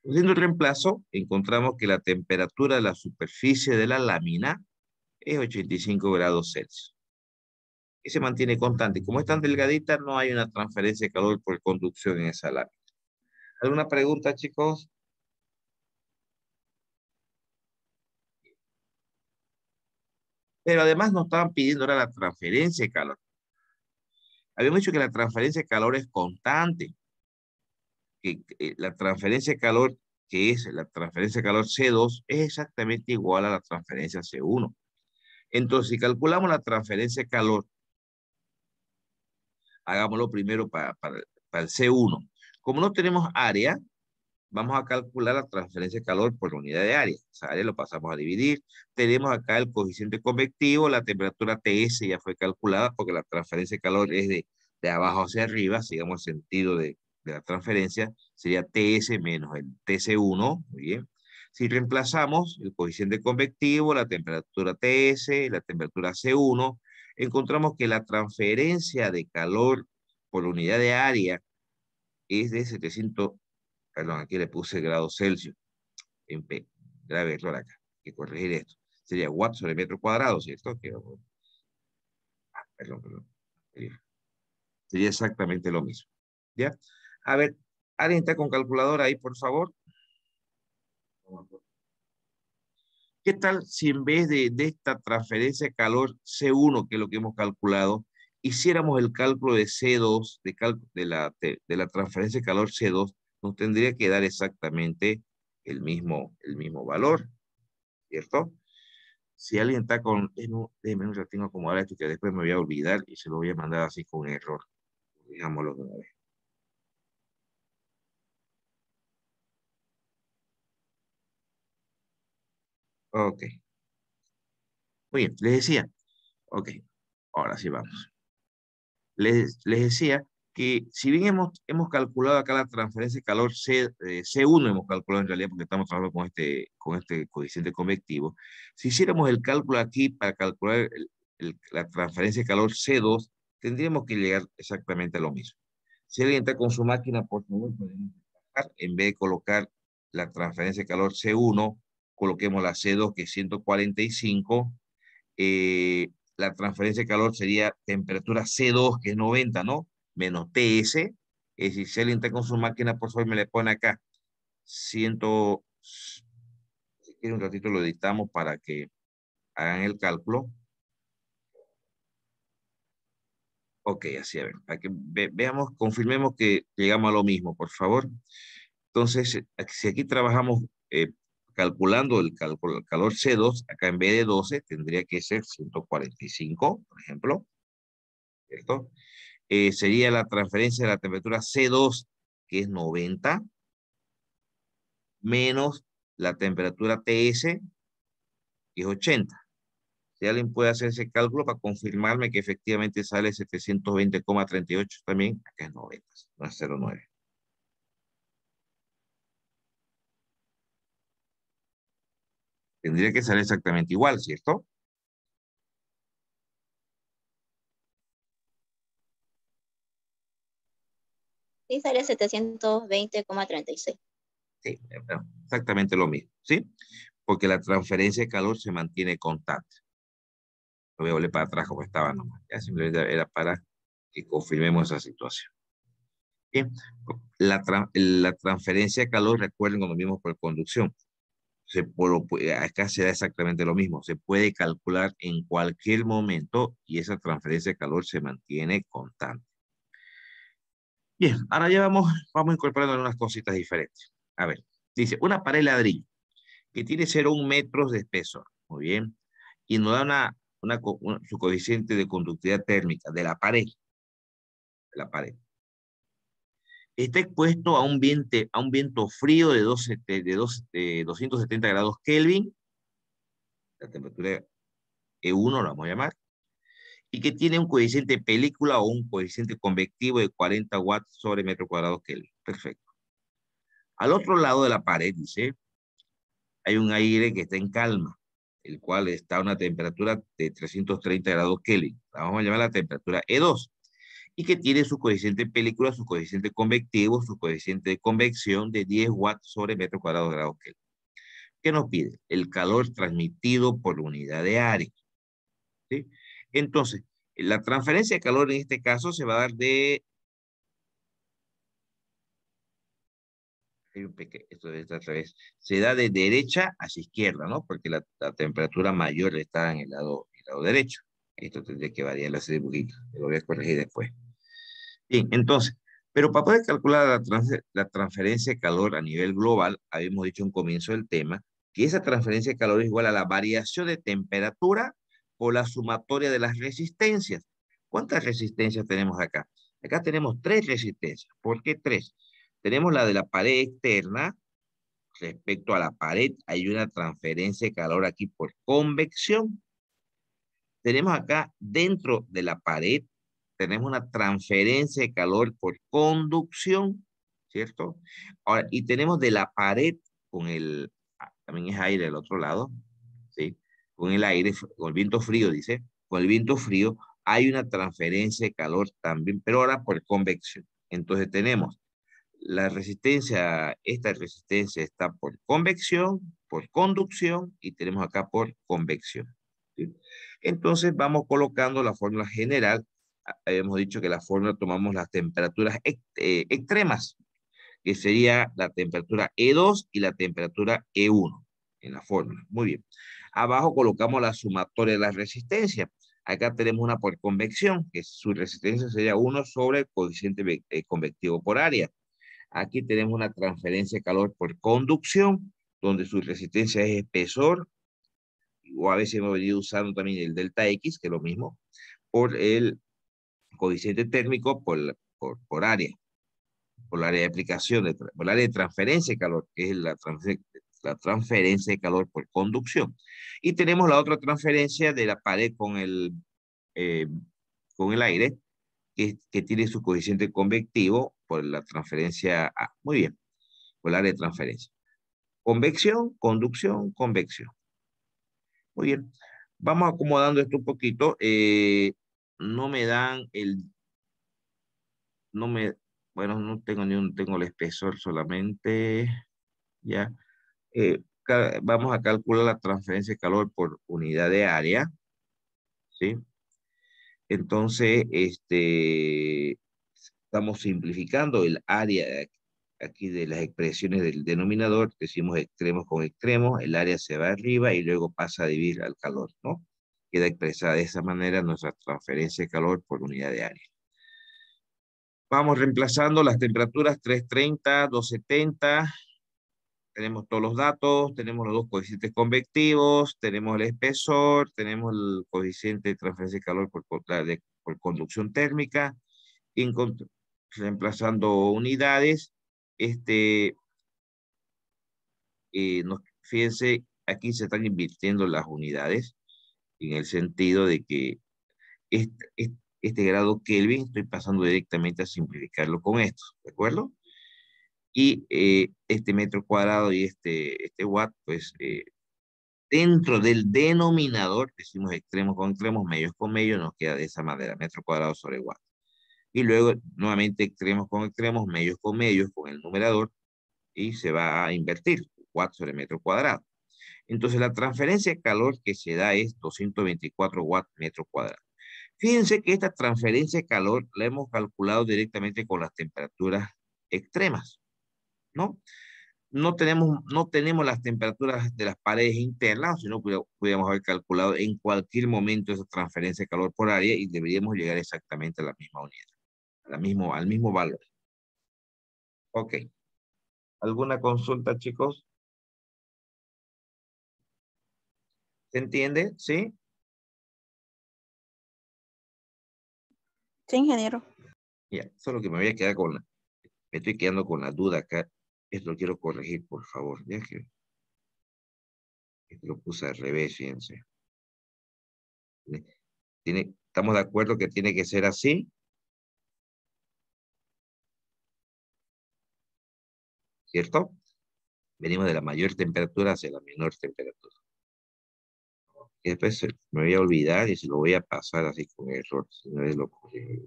Haciendo el reemplazo, encontramos que la temperatura de la superficie de la lámina es 85 grados Celsius. Y se mantiene constante. Como es tan delgadita, no hay una transferencia de calor por conducción en esa lámina. ¿Alguna pregunta, chicos? Pero además nos estaban pidiendo ahora la transferencia de calor. Habíamos dicho que la transferencia de calor es constante, que la transferencia de calor, que es la transferencia de calor C2, es exactamente igual a la transferencia C1. Entonces, si calculamos la transferencia de calor, hagámoslo primero para el C1. Como no tenemos área, vamos a calcular la transferencia de calor por unidad de área. Esa área lo pasamos a dividir. Tenemos acá el coeficiente convectivo, la temperatura TS ya fue calculada porque la transferencia de calor es de abajo hacia arriba, sigamos el sentido de la transferencia, sería TS menos el TC1, muy bien. Si reemplazamos el coeficiente convectivo, la temperatura TS, la temperatura C1, encontramos que la transferencia de calor por unidad de área es de 700. Perdón, aquí le puse grados Celsius en P. Grave error acá. Hay que corregir esto. Sería watts sobre metro cuadrado, ¿cierto? Perdón. Sería exactamente lo mismo. ¿Ya? A ver, ¿alguien está con calculadora ahí, por favor? ¿Qué tal si en vez de esta transferencia de calor C1, que es lo que hemos calculado, hiciéramos el cálculo de C2, de la transferencia de calor C2, nos tendría que dar exactamente el mismo valor, ¿cierto? Si alguien está con, déjeme un ratito acomodar esto que después me voy a olvidar y se lo voy a mandar así con error. Digámoslo de una vez. Ok, muy bien, les decía, ok, ahora sí vamos. Les decía que si bien hemos calculado acá la transferencia de calor C1, hemos calculado en realidad porque estamos trabajando con este coeficiente convectivo, si hiciéramos el cálculo aquí para calcular la transferencia de calor C2, tendríamos que llegar exactamente a lo mismo. Si alguien está con su máquina, por favor, podemos bajar. En vez de colocar la transferencia de calor C1, coloquemos la C2, que es 145. La transferencia de calor sería temperatura C2, que es 90, ¿no? Menos TS. Es decir, si alguien está con su máquina, por favor, me le pone acá 100. Si quiere un ratito lo editamos para que hagan el cálculo. Ok, así a ver, para que veamos, confirmemos que llegamos a lo mismo, por favor. Entonces, si aquí trabajamos calculando el calor C2, acá en vez de 12 tendría que ser 145, por ejemplo, ¿cierto? Sería la transferencia de la temperatura C2, que es 90, menos la temperatura TS, que es 80. Si alguien puede hacer ese cálculo para confirmarme que efectivamente sale 720,38 también, acá es 90, no es 0,9. Tendría que salir exactamente igual, ¿cierto? Sí, sale 720,36. Sí, exactamente lo mismo, ¿sí? Porque la transferencia de calor se mantiene constante. Lo voy a volver para atrás como estaba nomás. Ya simplemente era para que confirmemos esa situación. Bien, la transferencia de calor, recuerden cuando vimos por conducción, acá se da exactamente lo mismo. Se puede calcular en cualquier momento y esa transferencia de calor se mantiene constante. Bien, ahora ya vamos incorporando algunas cositas diferentes. A ver, dice, una pared de ladrillo que tiene 0,1 metros de espesor, muy bien, y nos da su coeficiente de conductividad térmica de la pared la pared. Está expuesto a un viento frío de 270 grados Kelvin, la temperatura E1 la vamos a llamar, y que tiene un coeficiente película o un coeficiente convectivo de 40 watts sobre metro cuadrado Kelvin. Perfecto. Al otro lado de la pared, dice, hay un aire que está en calma, el cual está a una temperatura de 330 grados Kelvin. La vamos a llamar la temperatura E2. Y que tiene su coeficiente película, su coeficiente convectivo, su coeficiente de convección de 10 watts sobre metro cuadrado de grado Kelvin. ¿Qué nos pide? El calor transmitido por unidad de área. ¿Sí? Entonces, la transferencia de calor en este caso se va a dar de... Esto es otra vez. Se da de derecha hacia izquierda, ¿no? Porque la temperatura mayor está en el lado derecho. Esto tendría que variar ese dibujito. Lo voy a corregir después. Bien, entonces, pero para poder calcular la transferencia de calor a nivel global, habíamos dicho en comienzo del tema, que esa transferencia de calor es igual a la variación de temperatura por la sumatoria de las resistencias. ¿Cuántas resistencias tenemos acá? Acá tenemos 3 resistencias. ¿Por qué 3? Tenemos la de la pared externa. Respecto a la pared, hay una transferencia de calor aquí por convección. Tenemos acá dentro de la pared, tenemos una transferencia de calor por conducción, ¿cierto? Ahora, y tenemos de la pared con también es aire del otro lado, ¿sí? Con el aire, con el viento frío, dice, con el viento frío hay una transferencia de calor también, pero ahora por convección. Entonces tenemos la resistencia, esta resistencia está por convección, por conducción y tenemos acá por convección. ¿Sí? Entonces vamos colocando la fórmula general. Habíamos dicho que la fórmula tomamos las temperaturas extremas, que sería la temperatura E2 y la temperatura E1 en la fórmula. Muy bien. Abajo colocamos la sumatoria de la resistencia. Acá tenemos una por convección, que su resistencia sería 1 sobre el coeficiente convectivo por área. Aquí tenemos una transferencia de calor por conducción, donde su resistencia es espesor, o a veces hemos venido usando también el delta X, que es lo mismo, por el coeficiente térmico por área, por la área de aplicación, por el área de transferencia de calor, que es la transferencia de calor por conducción. Y tenemos la otra transferencia de la pared eh, con el aire, que tiene su coeficiente convectivo por la transferencia A. Muy bien, por el área de transferencia. Convección, conducción, convección. Muy bien. Vamos acomodando esto un poquito. No me dan no me, bueno, no tengo tengo el espesor solamente. Ya. Vamos a calcular la transferencia de calor por unidad de área. ¿Sí? Entonces, estamos simplificando el área aquí de las expresiones del denominador, decimos extremos con extremos, el área se va arriba y luego pasa a dividir al calor, ¿no? Queda expresada de esa manera nuestra transferencia de calor por unidad de área. Vamos reemplazando las temperaturas 330, 270, tenemos todos los datos, tenemos los dos coeficientes convectivos, tenemos el espesor, tenemos el coeficiente de transferencia de calor por conducción térmica, reemplazando unidades, fíjense, aquí se están invirtiendo las unidades, en el sentido de que este grado Kelvin estoy pasando directamente a simplificarlo con esto, ¿de acuerdo? Y este metro cuadrado y este watt, pues dentro del denominador, decimos extremos con extremos, medios con medios, nos queda de esa manera, metro cuadrado sobre watt. Y luego, nuevamente, extremos con extremos, medios con medios, con el numerador, y se va a invertir, watt sobre metro cuadrado. Entonces, la transferencia de calor que se da es 224 watts metro cuadrado. Fíjense que esta transferencia de calor la hemos calculado directamente con las temperaturas extremas, ¿no? No tenemos las temperaturas de las paredes internas, sino que podríamos haber calculado en cualquier momento esa transferencia de calor por área y deberíamos llegar exactamente a la misma unidad, al mismo valor. Ok. ¿Alguna consulta, chicos? ¿Se entiende? ¿Sí? Sí, ingeniero. Ya, solo que me voy a quedar con me estoy quedando con la duda acá. Esto lo quiero corregir, por favor. Ya que lo puse al revés, fíjense. ¿Estamos de acuerdo que tiene que ser así? ¿Cierto? Venimos de la mayor temperatura hacia la menor temperatura. Y después me voy a olvidar y se lo voy a pasar así con error. Si no es lo que-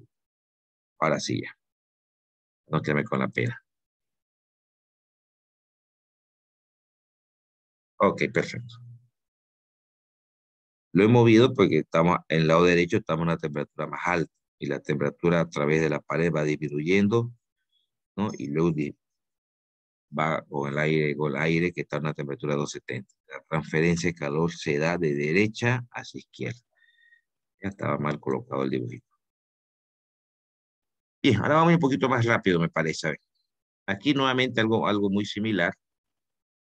Ahora sí ya. No quedarme con la pena. Ok, perfecto. Lo he movido porque estamos en el lado derecho, estamos en una temperatura más alta y la temperatura a través de la pared va disminuyendo, ¿no? Y luego va con el aire que está a una temperatura de 270. La transferencia de calor se da de derecha hacia izquierda. Ya estaba mal colocado el dibujito. Bien, ahora vamos un poquito más rápido, me parece. A ver. Aquí nuevamente algo muy similar.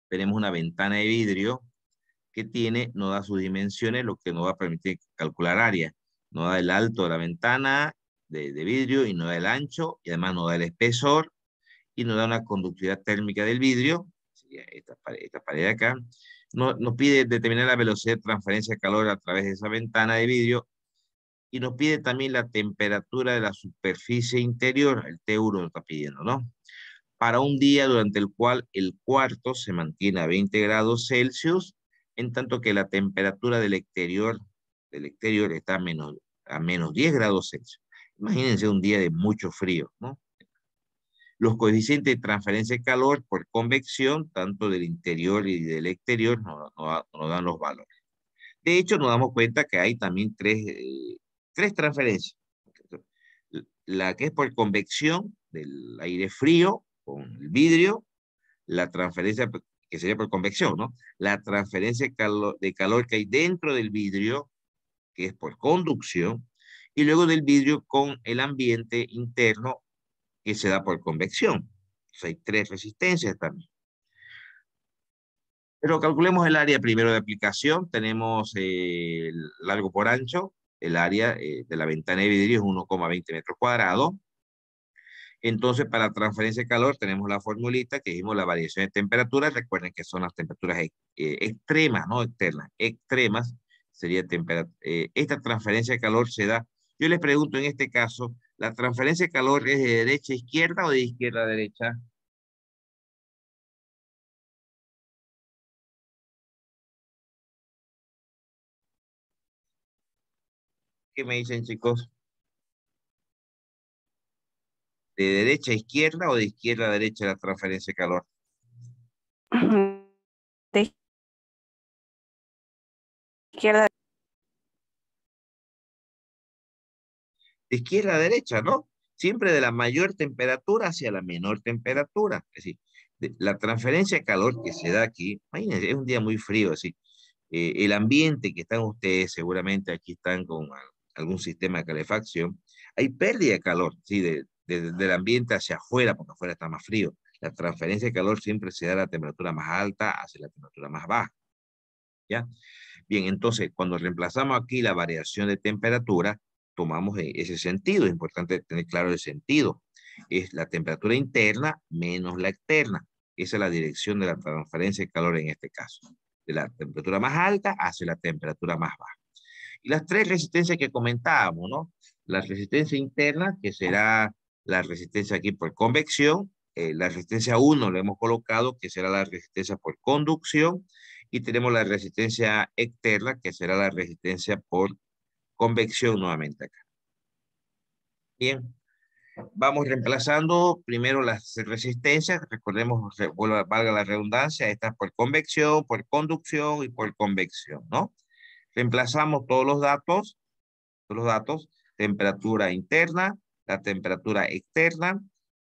Tenemos una ventana de vidrio que no da sus dimensiones, lo que nos va a permitir calcular área. No da el alto de la ventana de vidrio y no da el ancho, y además no da el espesor, y nos da una conductividad térmica del vidrio, sería esta pared de acá. Nos pide determinar la velocidad de transferencia de calor a través de esa ventana de vidrio, y nos pide también la temperatura de la superficie interior, el T1 nos está pidiendo, ¿no? Para un día durante el cual el cuarto se mantiene a 20 grados Celsius, en tanto que la temperatura del exterior está a menos 10 grados Celsius. Imagínense un día de mucho frío, ¿no? Los coeficientes de transferencia de calor por convección, tanto del interior y del exterior, nos dan los valores. De hecho, nos damos cuenta que hay también tres transferencias. La que es por convección del aire frío con el vidrio, la transferencia que sería por convección, ¿no? La transferencia de calor que hay dentro del vidrio, que es por conducción, y luego del vidrio con el ambiente interno, que se da por convección. Entonces hay tres resistencias también. Pero calculemos el área primero de aplicación. Tenemos el largo por ancho. El área de la ventana de vidrio es 1,20 metros cuadrados. Entonces, para transferencia de calor tenemos la formulita que dijimos la variación de temperatura. Recuerden que son las temperaturas extremas, no externas. Extremas sería esta transferencia de calor se da. Yo les pregunto en este caso, ¿la transferencia de calor es de derecha a izquierda o de izquierda a derecha? ¿Qué me dicen, chicos? ¿De derecha a izquierda o de izquierda a derecha la transferencia de calor? De izquierda. De izquierda a derecha, ¿no? Siempre de la mayor temperatura hacia la menor temperatura. Es decir, la transferencia de calor que se da aquí, imagínense, es un día muy frío, es decir, el ambiente que están ustedes, seguramente aquí están con algún sistema de calefacción, hay pérdida de calor, ¿sí? Del ambiente hacia afuera, porque afuera está más frío. La transferencia de calor siempre se da a la temperatura más alta hacia la temperatura más baja, ¿ya? Bien, entonces, cuando reemplazamos aquí la variación de temperatura, tomamos ese sentido. Es importante tener claro el sentido. Es la temperatura interna menos la externa. Esa es la dirección de la transferencia de calor en este caso. De la temperatura más alta hacia la temperatura más baja. Y las tres resistencias que comentábamos, ¿no? La resistencia interna, que será la resistencia aquí por convección. La resistencia 1 lo hemos colocado, que será la resistencia por conducción. Y tenemos la resistencia externa, que será la resistencia por convección nuevamente acá. Bien, vamos reemplazando primero las resistencias. Recordemos, valga la redundancia, estas por convección, por conducción y por convección, ¿no? Reemplazamos todos los datos, temperatura interna, la temperatura externa,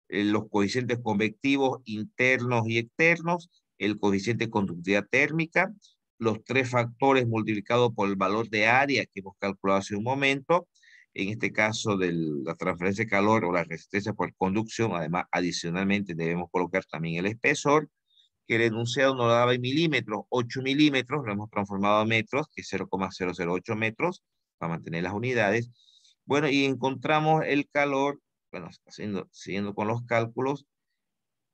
los coeficientes convectivos internos y externos, el coeficiente de conductividad térmica, los tres factores multiplicados por el valor de área que hemos calculado hace un momento, en este caso de la transferencia de calor o la resistencia por conducción. Además, adicionalmente debemos colocar también el espesor, que el enunciado nos daba en milímetros, 8 milímetros, lo hemos transformado a metros, que es 0,008 metros, para mantener las unidades. Bueno, y encontramos el calor, bueno, siguiendo con los cálculos,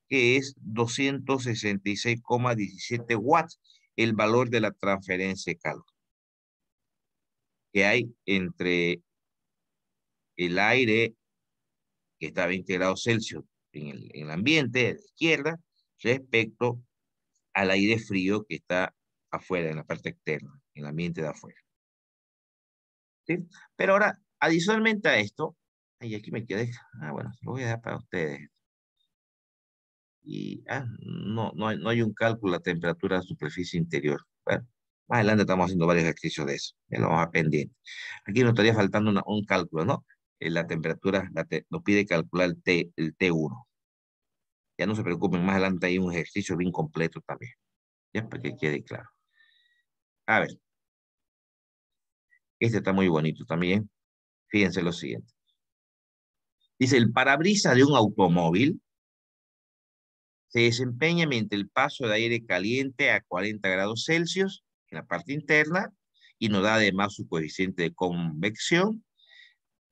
que es 266,17 watts, el valor de la transferencia de calor que hay entre el aire que está a 20 grados Celsius en el ambiente de la izquierda respecto al aire frío que está afuera, en la parte externa, en el ambiente de afuera. ¿Sí? Pero ahora, adicionalmente a esto, y aquí me quedé, bueno, lo voy a dejar para ustedes. Y no hay un cálculo de la temperatura de la superficie interior. Bueno, más adelante estamos haciendo varios ejercicios de eso, ya lo vamos a pendiente. Aquí nos estaría faltando un cálculo, ¿no? La temperatura nos pide calcular el T1. Ya no se preocupen, más adelante hay un ejercicio bien completo también, ya para que quede claro. A ver, este está muy bonito también. Fíjense lo siguiente. Dice, el parabrisas de un automóvil se desempeña mediante el paso de aire caliente a 40 grados Celsius en la parte interna y nos da además su coeficiente de convección,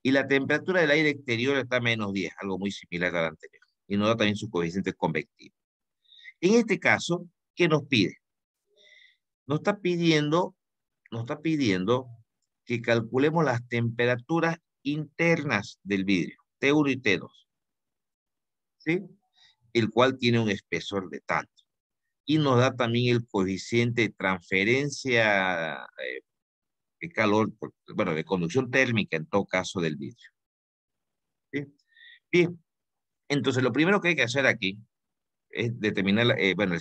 y la temperatura del aire exterior está a -10, algo muy similar al anterior, y nos da también su coeficiente convectivo. En este caso, ¿qué nos pide? Nos está pidiendo que calculemos las temperaturas internas del vidrio, T1 y T2, ¿sí? El cual tiene un espesor de tanto. Y nos da también el coeficiente de transferencia de calor, bueno, de conducción térmica en todo caso del vidrio. ¿Sí? Bien, entonces lo primero que hay que hacer aquí es determinar, bueno,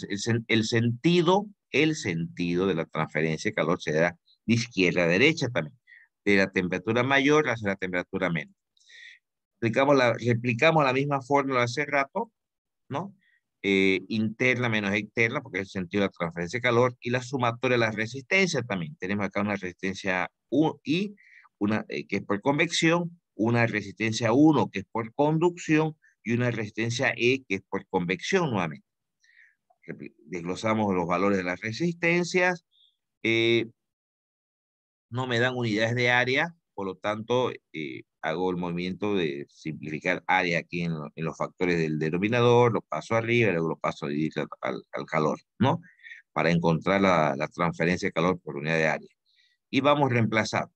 el sentido de la transferencia de calor se da de izquierda a derecha también, de la temperatura mayor hacia la temperatura menor. Replicamos la misma fórmula de hace rato, ¿no? Interna menos externa, porque es el sentido de la transferencia de calor, y la sumatoria de la resistencia también. Tenemos acá una resistencia I, que es por convección, una resistencia 1, que es por conducción, y una resistencia E, que es por convección nuevamente. Desglosamos los valores de las resistencias, no me dan unidades de área, por lo tanto, hago el movimiento de simplificar área aquí en los factores del denominador, lo paso arriba y luego lo paso al calor, ¿no? Para encontrar la transferencia de calor por unidad de área. Y vamos reemplazando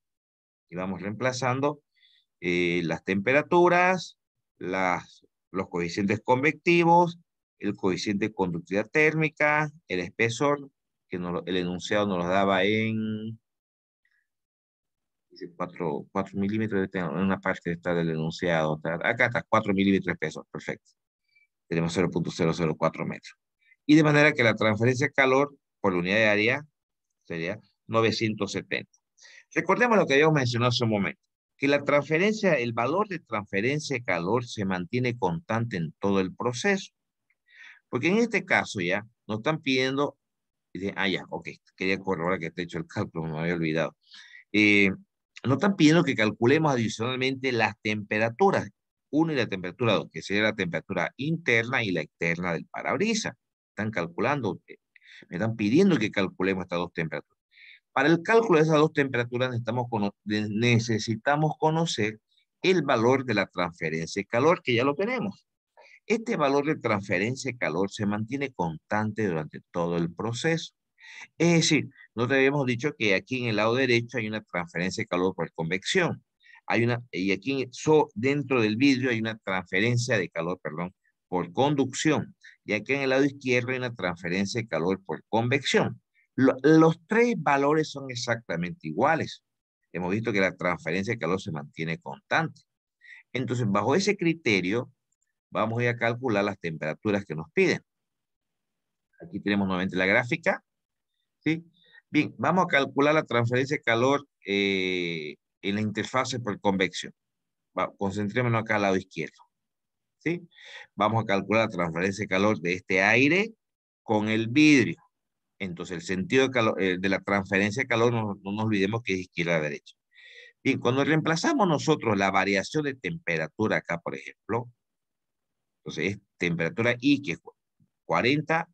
las temperaturas, los coeficientes convectivos, el coeficiente de conductividad térmica, el espesor, que el enunciado nos lo daba en 4 milímetros, en una parte está del enunciado, acá está 4 milímetros de espesor, perfecto. Tenemos 0.004 metros. Y de manera que la transferencia de calor por unidad de área sería 970. Recordemos lo que habíamos mencionado hace un momento, que el valor de transferencia de calor se mantiene constante en todo el proceso. Porque en este caso ya nos están pidiendo, ya, ok, quería corroborar que te he hecho el cálculo, me había olvidado. Nos están pidiendo que calculemos adicionalmente las temperaturas, 1 y la temperatura 2, que sería la temperatura interna y la externa del parabrisas. Están calculando, me están pidiendo que calculemos estas dos temperaturas. Para el cálculo de esas dos temperaturas necesitamos conocer el valor de la transferencia de calor, que ya lo tenemos. Este valor de transferencia de calor se mantiene constante durante todo el proceso. Es decir, nosotros habíamos dicho que aquí en el lado derecho hay una transferencia de calor por convección. Y aquí dentro del vidrio hay una transferencia de calor, perdón, por conducción. Y aquí en el lado izquierdo hay una transferencia de calor por convección. Los tres valores son exactamente iguales. Hemos visto que la transferencia de calor se mantiene constante. Entonces, bajo ese criterio, vamos a ir a calcular las temperaturas que nos piden. Aquí tenemos nuevamente la gráfica, ¿sí? Bien, vamos a calcular la transferencia de calor en la interfase por convección. Concentrémonos acá al lado izquierdo, ¿sí? Vamos a calcular la transferencia de calor de este aire con el vidrio. Entonces, el sentido de la transferencia de calor, no nos olvidemos que es izquierda a derecha. Bien, cuando reemplazamos nosotros la variación de temperatura acá, por ejemplo, entonces es temperatura I, que es 40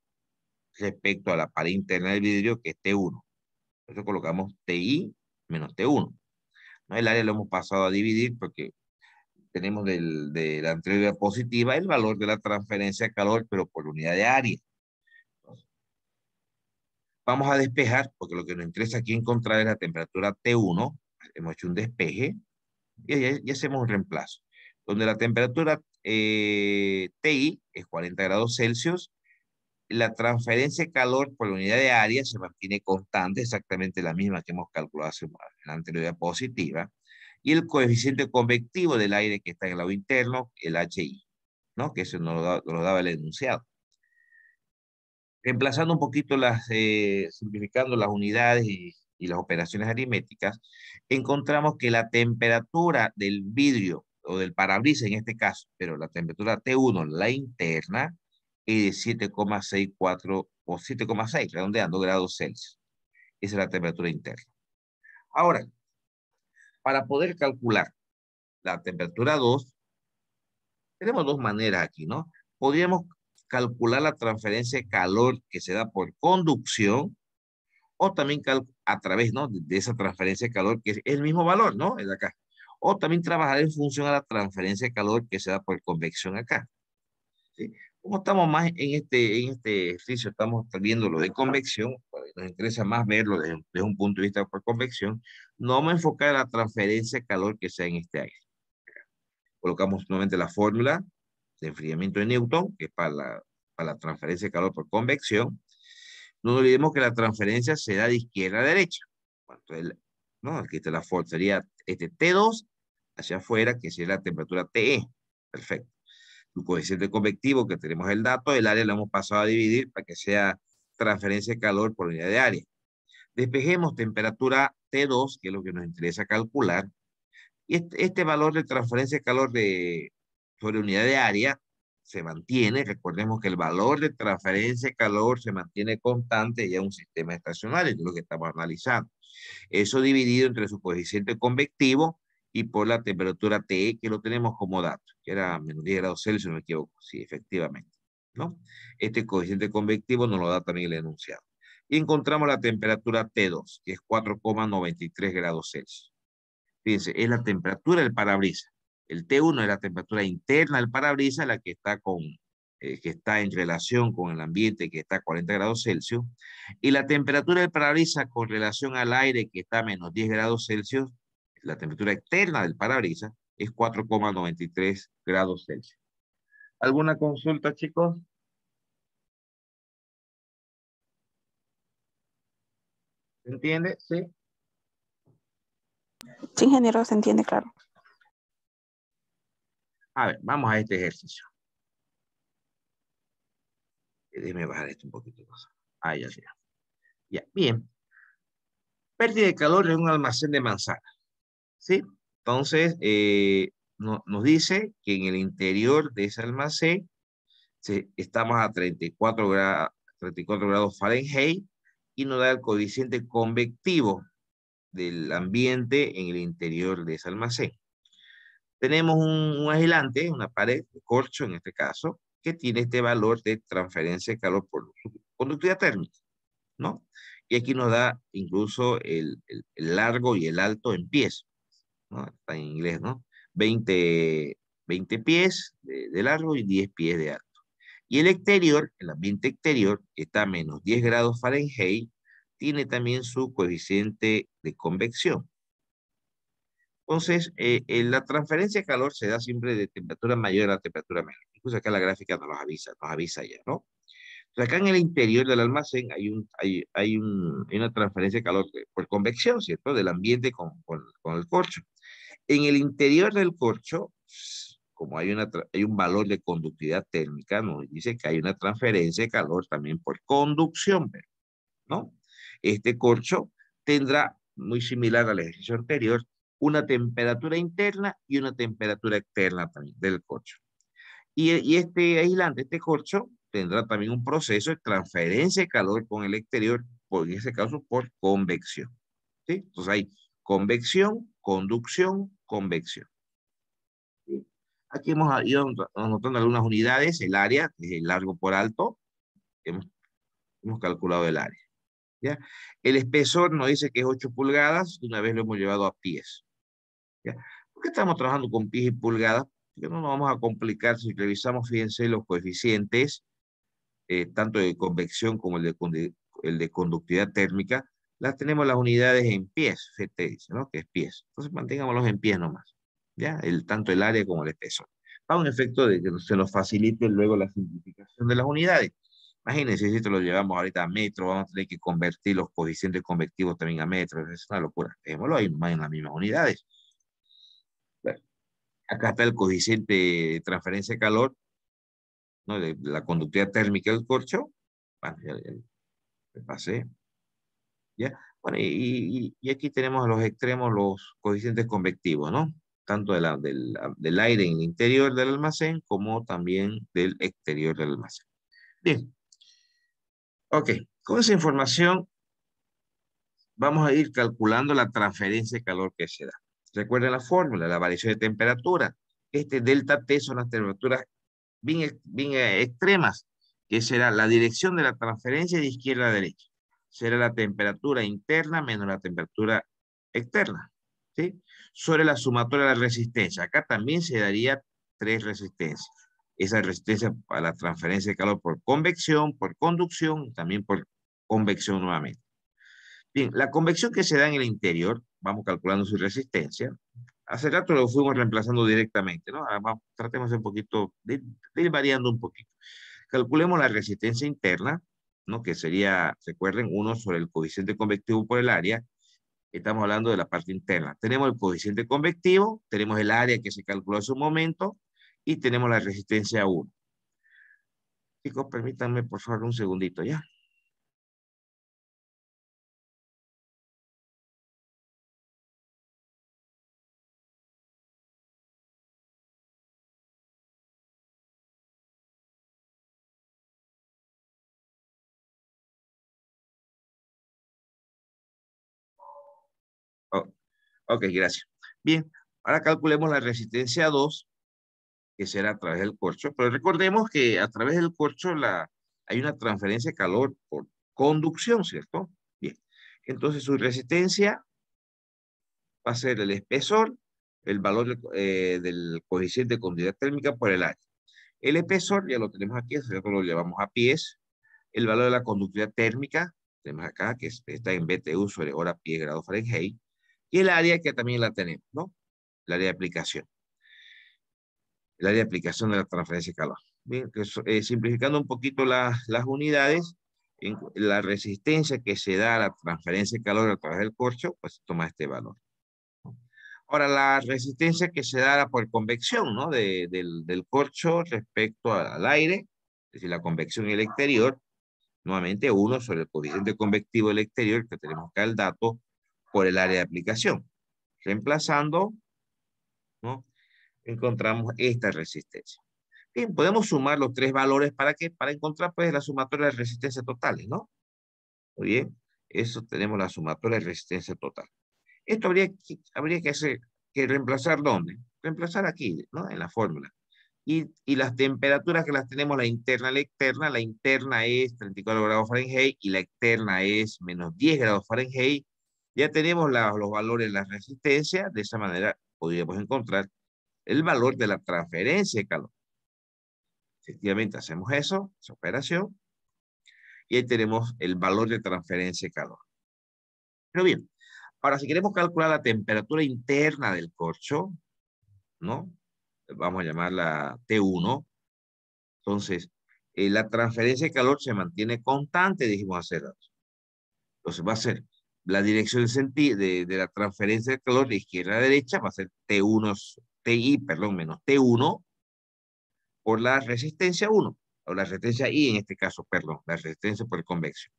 respecto a la pared interna del vidrio, que es T1. Entonces colocamos TI menos T1. ¿No? El área lo hemos pasado a dividir porque tenemos de la anterior diapositiva el valor de la transferencia de calor, pero por unidad de área. Vamos a despejar, porque lo que nos interesa aquí encontrar es la temperatura T1. Hemos hecho un despeje y hacemos un reemplazo. Donde la temperatura TI es 40 grados Celsius, la transferencia de calor por unidad de área se mantiene constante, exactamente la misma que hemos calculado en la anterior diapositiva, y el coeficiente convectivo del aire que está en el lado interno, el HI, ¿no? Que eso nos lo daba el enunciado. Reemplazando un poquito simplificando las unidades y las operaciones aritméticas, encontramos que la temperatura del vidrio o del parabrisas en este caso, pero la temperatura T1, la interna, es de 7,64 o 7,6, redondeando grados Celsius. Esa es la temperatura interna. Ahora, para poder calcular la temperatura 2, tenemos dos maneras aquí, ¿no? Podríamos calcular la transferencia de calor que se da por conducción o también a través, ¿no? de esa transferencia de calor que es el mismo valor, ¿no? Es de acá. O también trabajar en función a la transferencia de calor que se da por convección acá. ¿Sí? Como estamos más en este ejercicio, estamos viendo lo de convección, nos interesa más verlo desde un punto de vista por convección, no vamos a enfocar la transferencia de calor que sea en este aire. Colocamos nuevamente la fórmula de enfriamiento de Newton, que es para la transferencia de calor por convección. No olvidemos que la transferencia se da de izquierda a derecha. ¿No? Aquí está la fórmula, sería este T2 hacia afuera, que sería la temperatura TE. Perfecto. El coeficiente convectivo, que tenemos el dato, el área lo hemos pasado a dividir para que sea transferencia de calor por unidad de área. Despejemos temperatura T2, que es lo que nos interesa calcular. Y este valor de transferencia de calor sobre unidad de área se mantiene. Recordemos que el valor de transferencia de calor se mantiene constante ya en un sistema estacionario, que es lo que estamos analizando. Eso dividido entre su coeficiente convectivo y por la temperatura TE, que lo tenemos como dato, que era menos 10 grados Celsius, no me equivoco. Sí, efectivamente, ¿no? Este coeficiente convectivo nos lo da también el enunciado. Y encontramos la temperatura T2, que es 4,93 grados Celsius. Fíjense, es la temperatura del parabrisas. El T1 es la temperatura interna del parabrisas, la que está en relación con el ambiente, que está a 40 grados Celsius. Y la temperatura del parabrisas con relación al aire, que está a menos 10 grados Celsius, la temperatura externa del parabrisas, es 4,93 grados Celsius. ¿Alguna consulta, chicos? ¿Se entiende? Sí. Sí, ingeniero, se entiende, claro. A ver, vamos a este ejercicio. Déjeme bajar esto un poquito más. Ahí ya. Ya, bien. Pérdida de calor en un almacén de manzanas. ¿Sí? Entonces, nos dice que en el interior de ese almacén estamos a 34 grados Fahrenheit y nos da el coeficiente convectivo del ambiente en el interior de ese almacén. Tenemos un aislante, una pared de corcho en este caso, que tiene este valor de transferencia de calor por su conductividad térmica, ¿no? Y aquí nos da incluso el largo y el alto en pies, ¿no? Está en inglés, ¿no? 20 pies de largo y 10 pies de alto. Y el exterior, el ambiente exterior, que está a menos 10 grados Fahrenheit, tiene también su coeficiente de convección. Entonces, la transferencia de calor se da siempre de temperatura mayor a temperatura menor. Incluso acá la gráfica nos avisa ya, ¿no? Entonces, acá en el interior del almacén hay una transferencia de calor por convección, ¿cierto? Del ambiente con el corcho. En el interior del corcho, como hay un valor de conductividad térmica, nos dice que hay una transferencia de calor también por conducción, ¿no? Este corcho tendrá, muy similar al ejercicio anterior, una temperatura interna y una temperatura externa también del corcho. Y este aislante, este corcho, tendrá también un proceso de transferencia de calor con el exterior, en ese caso por convección. ¿Sí? Entonces hay convección, conducción, convección. ¿Sí? Aquí hemos ido anotando algunas unidades, el área, que es el largo por alto, hemos calculado el área. ¿Ya? El espesor nos dice que es 8 pulgadas, una vez lo hemos llevado a pies. ¿Ya? ¿Por qué estamos trabajando con pies y pulgadas? Porque no nos vamos a complicar si revisamos, fíjense, los coeficientes, tanto de convección como el de conductividad térmica, las tenemos las unidades en pies, FT dice, ¿no? Que es pies. Entonces mantengámoslos en pies nomás, ¿ya? Tanto el área como el espesor. Para un efecto de que se nos facilite luego la simplificación de las unidades. Imagínense si esto lo llevamos ahorita a metro, vamos a tener que convertir los coeficientes convectivos también a metros, es una locura. Dejémoslo ahí más en las mismas unidades. Bueno, acá está el coeficiente de transferencia de calor, ¿no? De la conductividad térmica del corcho. Bueno, ya me pasé. ¿Ya? Bueno, y aquí tenemos a los extremos los coeficientes convectivos, ¿no? Tanto del aire en el interior del almacén como también del exterior del almacén. Bien, ok. Con esa información vamos a ir calculando la transferencia de calor que se da. Recuerden la fórmula, la variación de temperatura. Este delta T son las temperaturas bien extremas, que será la dirección de la transferencia de izquierda a derecha. Será la temperatura interna menos la temperatura externa, ¿sí? Sobre la sumatoria de la resistencia. Acá también se daría 3 resistencias. Esa resistencia para la transferencia de calor por convección, por conducción y también por convección nuevamente. Bien, la convección que se da en el interior, vamos calculando su resistencia. Hace rato lo fuimos reemplazando directamente, ¿no? Ahora tratemos un poquito de ir variando un poquito. Calculemos la resistencia interna, ¿no? Que sería, recuerden, 1 sobre el coeficiente convectivo por el área. Estamos hablando de la parte interna. Tenemos el coeficiente convectivo, tenemos el área que se calculó hace un momento y tenemos la resistencia 1. Chicos, permítanme por favor un segundito, ¿ya? Oh, ok, gracias. Bien, ahora calculemos la resistencia 2, que será a través del corcho, pero recordemos que a través del corcho hay una transferencia de calor por conducción, ¿cierto? Bien, entonces su resistencia va a ser el espesor, el valor del coeficiente de conductividad térmica por el área. El espesor ya lo tenemos aquí, nosotros lo llevamos a pies. El valor de la conductividad térmica, tenemos acá, que está en BTU sobre hora pie grado Fahrenheit. Y el área que también la tenemos, ¿no? El área de aplicación. El área de aplicación de la transferencia de calor. Bien, simplificando un poquito las unidades, la resistencia que se da a la transferencia de calor a través del corcho, pues toma este valor. Ahora, la resistencia que se da por convección, ¿no? Del corcho respecto al aire, es decir, la convección en el exterior, nuevamente 1 sobre el coeficiente convectivo del exterior, que tenemos acá el dato, por el área de aplicación. Reemplazando, ¿no? Encontramos esta resistencia. Bien, podemos sumar los 3 valores ¿para qué? Para encontrar pues la sumatoria de resistencia totales, ¿no? Muy bien, eso tenemos la sumatoria de resistencia total. Esto habría que reemplazar ¿dónde? Reemplazar aquí, ¿no? En la fórmula. Y las temperaturas que las tenemos, la interna es 34 grados Fahrenheit y la externa es menos 10 grados Fahrenheit. Ya tenemos los valores de la resistencia, de esa manera podríamos encontrar el valor de la transferencia de calor. Efectivamente hacemos eso, esa operación, y ahí tenemos el valor de transferencia de calor. Pero bien, ahora si queremos calcular la temperatura interna del corcho, ¿no? Vamos a llamarla T1. Entonces, la transferencia de calor se mantiene constante, dijimos hace rato. Entonces va a ser la dirección de la transferencia de calor de izquierda a derecha, va a ser TI, menos T1 por la resistencia 1, o la resistencia I en este caso, perdón, la resistencia por convección.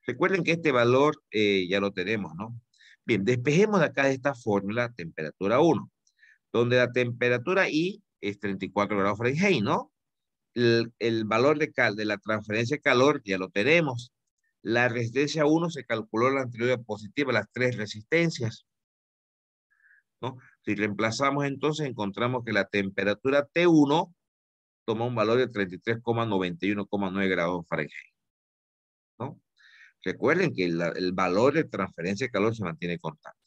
Recuerden que este valor ya lo tenemos, ¿no? Bien, despejemos de acá de esta fórmula temperatura 1, donde la temperatura I es 34 grados Fahrenheit, ¿no? El valor de la transferencia de calor ya lo tenemos. La resistencia 1 se calculó la anterior diapositiva, las 3 resistencias, ¿no? Si reemplazamos entonces, encontramos que la temperatura T1 toma un valor de 33,91,9 grados Fahrenheit, ¿no? Recuerden que el valor de transferencia de calor se mantiene constante.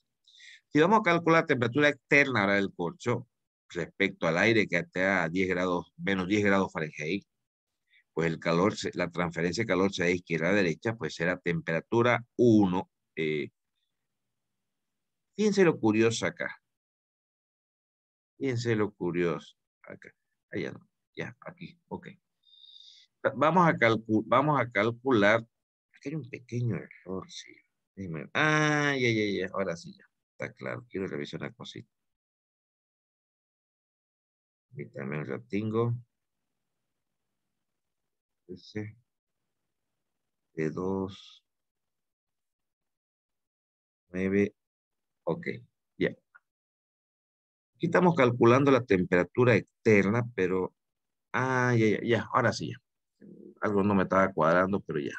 Si vamos a calcular la temperatura externa ahora del corcho respecto al aire que está a 10 grados, menos 10 grados Fahrenheit, pues el calor, la transferencia de calor sea de izquierda a derecha, pues será temperatura 1. Fíjense lo curioso acá. Fíjense lo curioso acá. Allá no. Ya, aquí. Ok. Vamos a calcular. Aquí hay un pequeño error, sí. Ya. Ahora sí ya. Está claro. Quiero revisar una cosita. Y también lo tengo. Ese de 2, 9. Ok. Ya. Aquí estamos calculando la temperatura externa, pero. Ya. Ahora sí ya. Algo no me estaba cuadrando, pero ya.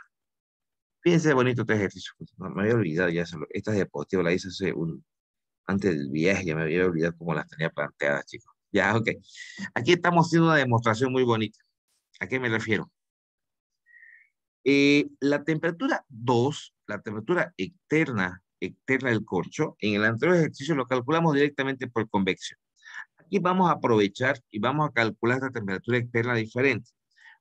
Fíjense bonito este ejercicio. No, me había olvidado ya. Esta diapositiva la hice antes del viaje. Ya me había olvidado cómo las tenía planteadas, chicos. Ya, ok. Aquí estamos haciendo una demostración muy bonita. ¿A qué me refiero? La temperatura 2, la temperatura externa del corcho, en el anterior ejercicio lo calculamos directamente por convección. Aquí vamos a aprovechar y vamos a calcular la temperatura externa diferente.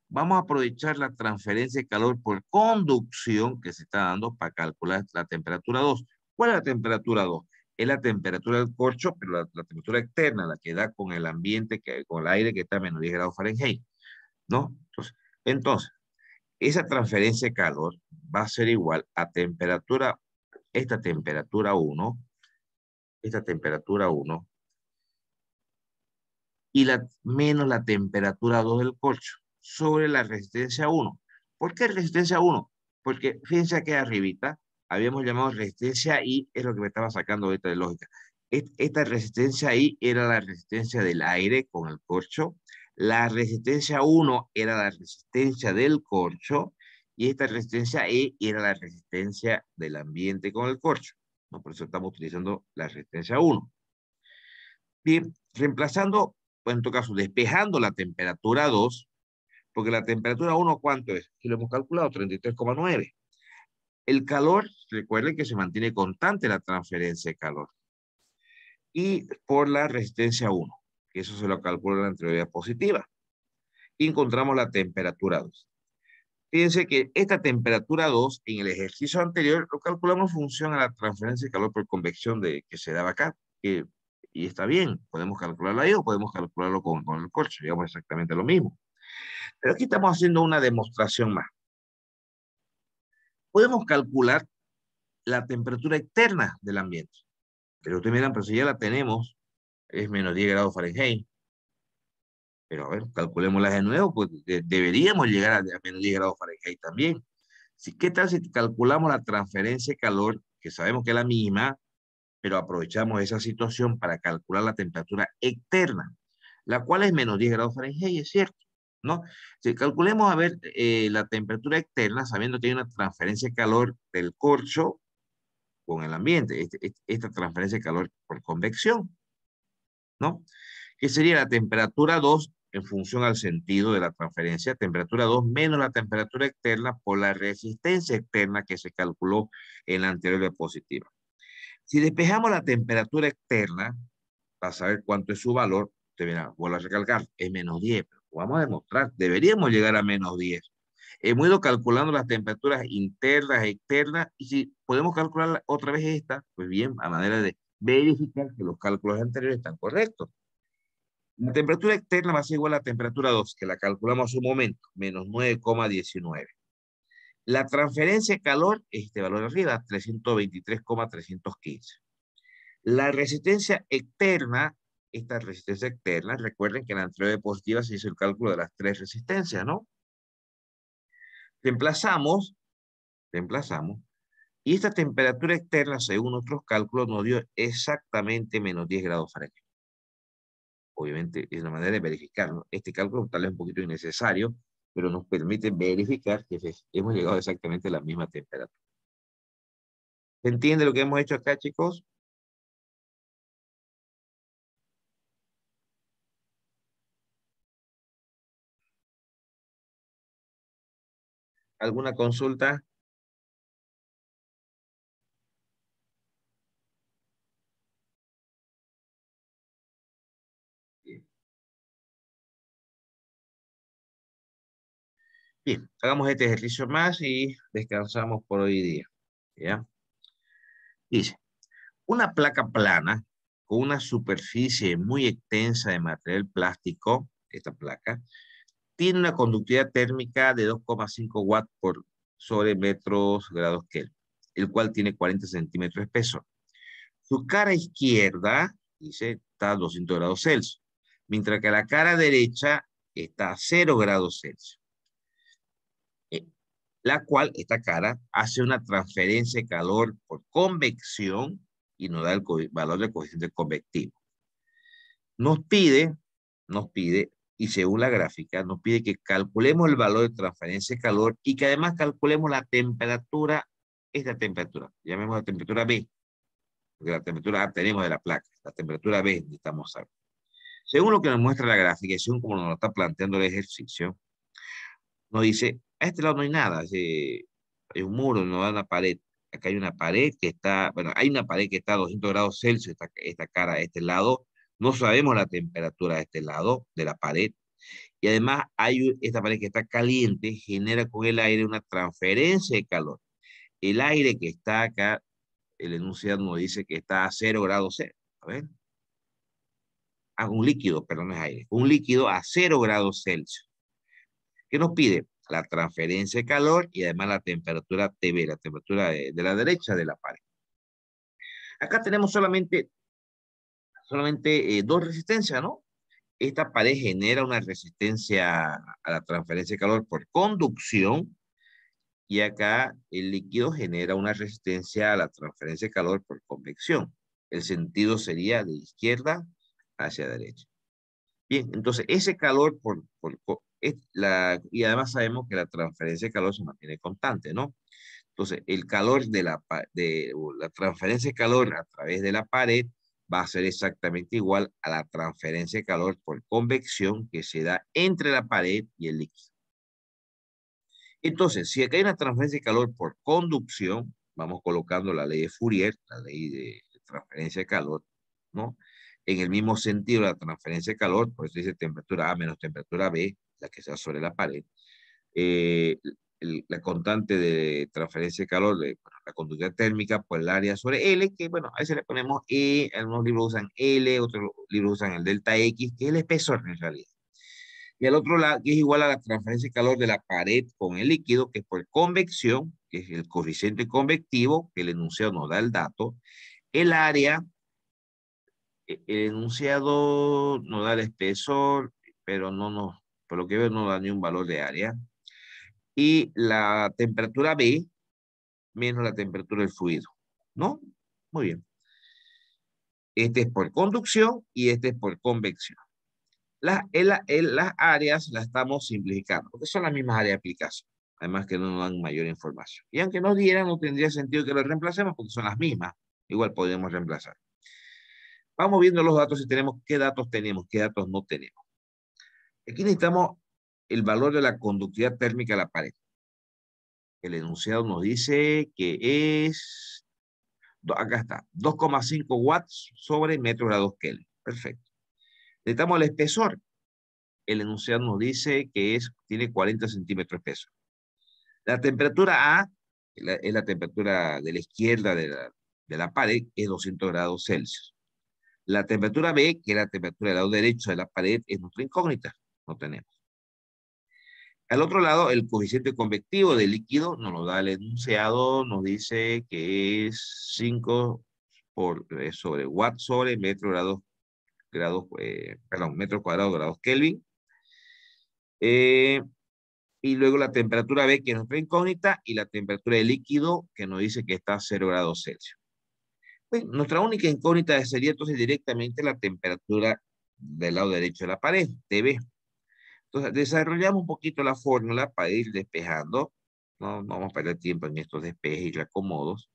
Vamos a aprovechar la transferencia de calor por conducción que se está dando para calcular la temperatura 2. ¿Cuál es la temperatura 2? Es la temperatura del corcho, pero la temperatura externa, la que da con el ambiente, con el aire que está a menos 10 grados Fahrenheit, ¿no? Entonces, esa transferencia de calor va a ser igual a esta temperatura 1, y menos la temperatura 2 del corcho sobre la resistencia 1. ¿Por qué resistencia 1? Porque fíjense aquí arribita, habíamos llamado resistencia I, es lo que me estaba sacando ahorita de lógica. Esta resistencia I era la resistencia del aire con el corcho, la resistencia 1 era la resistencia del corcho, y esta resistencia E era la resistencia del ambiente con el corcho, ¿no? Por eso estamos utilizando la resistencia 1. Bien, reemplazando, pues en todo caso, despejando la temperatura 2, porque la temperatura 1, ¿cuánto es? Si lo hemos calculado, 33,9. El calor, recuerden que se mantiene constante la transferencia de calor. Y por la resistencia 1, que eso se lo calcula en la anterior diapositiva. Y encontramos la temperatura 2. Fíjense que esta temperatura 2, en el ejercicio anterior, lo calculamos en función a la transferencia de calor por convección que se daba acá. Y está bien, podemos calcularlo ahí o podemos calcularlo con el corcho, digamos exactamente lo mismo. Pero aquí estamos haciendo una demostración más. Podemos calcular la temperatura externa del ambiente. Pero ustedes miran, pero si ya la tenemos, es menos 10 grados Fahrenheit. Pero a ver, calculémosla de nuevo, pues deberíamos llegar a menos 10 grados Fahrenheit también. ¿Qué tal si calculamos la transferencia de calor, que sabemos que es la misma, pero aprovechamos esa situación para calcular la temperatura externa, la cual es menos 10 grados Fahrenheit, es cierto, ¿no? Si calculemos a ver la temperatura externa, sabiendo que hay una transferencia de calor del corcho con el ambiente, esta transferencia de calor por convección, ¿no? Que sería la temperatura 2 en función al sentido de la transferencia, temperatura 2 menos la temperatura externa por la resistencia externa que se calculó en la anterior diapositiva. Si despejamos la temperatura externa, para saber cuánto es su valor, te verá, vuelvo a recalcar, es menos 10. Pero vamos a demostrar, deberíamos llegar a menos 10. Hemos ido calculando las temperaturas internas, externas, y si podemos calcular otra vez esta, pues bien, a manera de verificar que los cálculos anteriores están correctos. La temperatura externa va a ser igual a la temperatura 2, que la calculamos hace un momento, menos 9,19. La transferencia de calor es este valor de arriba, 323,315. La resistencia externa, esta resistencia externa, recuerden que en la anterior diapositiva se hizo el cálculo de las 3 resistencias, ¿no? Reemplazamos, y esta temperatura externa, según nuestros cálculos, nos dio exactamente menos 10 grados Fahrenheit. Obviamente es una manera de verificar, ¿no? Este cálculo tal vez un poquito innecesario, pero nos permite verificar que hemos llegado exactamente a la misma temperatura. ¿Se entiende lo que hemos hecho acá, chicos? ¿Alguna consulta? Bien, hagamos este ejercicio más y descansamos por hoy día. ¿Ya? Dice, una placa plana con una superficie muy extensa de material plástico, esta placa, tiene una conductividad térmica de 2,5 watts por sobre metros grados Kelvin, el cual tiene 40 centímetros de espesor. Su cara izquierda, dice, está a 200 grados Celsius, mientras que la cara derecha está a 0 grados Celsius. La cual, esta cara, hace una transferencia de calor por convección y nos da el valor del coeficiente convectivo. Nos pide, y según la gráfica, nos pide que calculemos el valor de transferencia de calor y que además calculemos la temperatura, esta temperatura, llamemos la temperatura B, porque la temperatura A tenemos de la placa, la temperatura B necesitamos saber. Según lo que nos muestra la gráfica y según como nos lo está planteando el ejercicio, nos dice, a este lado no hay nada, hay un muro, no da una pared. Acá hay una pared que está, bueno, hay una pared que está a 200 grados Celsius, esta cara a este lado. No sabemos la temperatura de este lado de la pared. Y además hay esta pared que está caliente, genera con el aire una transferencia de calor. El aire que está acá, el enunciado nos dice que está a 0 grados Celsius. A ver. Un líquido, perdón, no es aire. Un líquido a 0 grados Celsius. ¿Qué nos pide? La transferencia de calor y además la temperatura TV, la temperatura de la derecha de la pared. Acá tenemos solamente dos resistencias, ¿no? Esta pared genera una resistencia a la transferencia de calor por conducción y acá el líquido genera una resistencia a la transferencia de calor por convección. El sentido sería de izquierda hacia derecha. Bien, entonces ese calor y además sabemos que la transferencia de calor se mantiene constante, ¿no? Entonces el calor de la transferencia de calor a través de la pared va a ser exactamente igual a la transferencia de calor por convección que se da entre la pared y el líquido. Entonces, si acá hay una transferencia de calor por conducción, vamos colocando la ley de Fourier, la ley de transferencia de calor, ¿no? En el mismo sentido, la transferencia de calor, por eso dice temperatura A menos temperatura B, la que está sobre la pared. La constante de transferencia de calor, la conductividad térmica por el área sobre L, que bueno, a veces le ponemos E, algunos libros usan L, otros libros usan el delta X, que es el espesor en realidad. Y al otro lado, que es igual a la transferencia de calor de la pared con el líquido, que es por convección, que es el coeficiente convectivo, que el enunciado nos da el dato. El área, el enunciado nos da el espesor, pero por lo que veo no da ni un valor de área. Y la temperatura B menos la temperatura del fluido, ¿no? Muy bien. Este es por conducción y este es por convección. Las áreas las estamos simplificando, porque son las mismas áreas de aplicación, además que no nos dan mayor información. Y aunque nos dieran, no tendría sentido que lo reemplacemos, porque son las mismas, igual podemos reemplazar. Vamos viendo los datos y tenemos qué datos tenemos, qué datos no tenemos. Aquí necesitamos el valor de la conductividad térmica de la pared. El enunciado nos dice que es, acá está, 2,5 watts sobre metro grados Kelvin. Perfecto. Necesitamos el espesor. El enunciado nos dice que tiene 40 centímetros de espesor. La temperatura A, es la temperatura de la izquierda de la pared, es 200 grados Celsius. La temperatura B, que es la temperatura del lado derecho de la pared, es nuestra incógnita. No tenemos. Al otro lado, el coeficiente convectivo del líquido nos lo da el enunciado, nos dice que es 5 sobre watt sobre metro cuadrado grados Kelvin. Y luego la temperatura B, que es nuestra incógnita, y la temperatura del líquido, que nos dice que está a 0 grados Celsius. Pues, nuestra única incógnita sería entonces directamente la temperatura del lado derecho de la pared, TB. Entonces, desarrollamos un poquito la fórmula para ir despejando. No vamos a perder tiempo en estos despejes y reacomodos.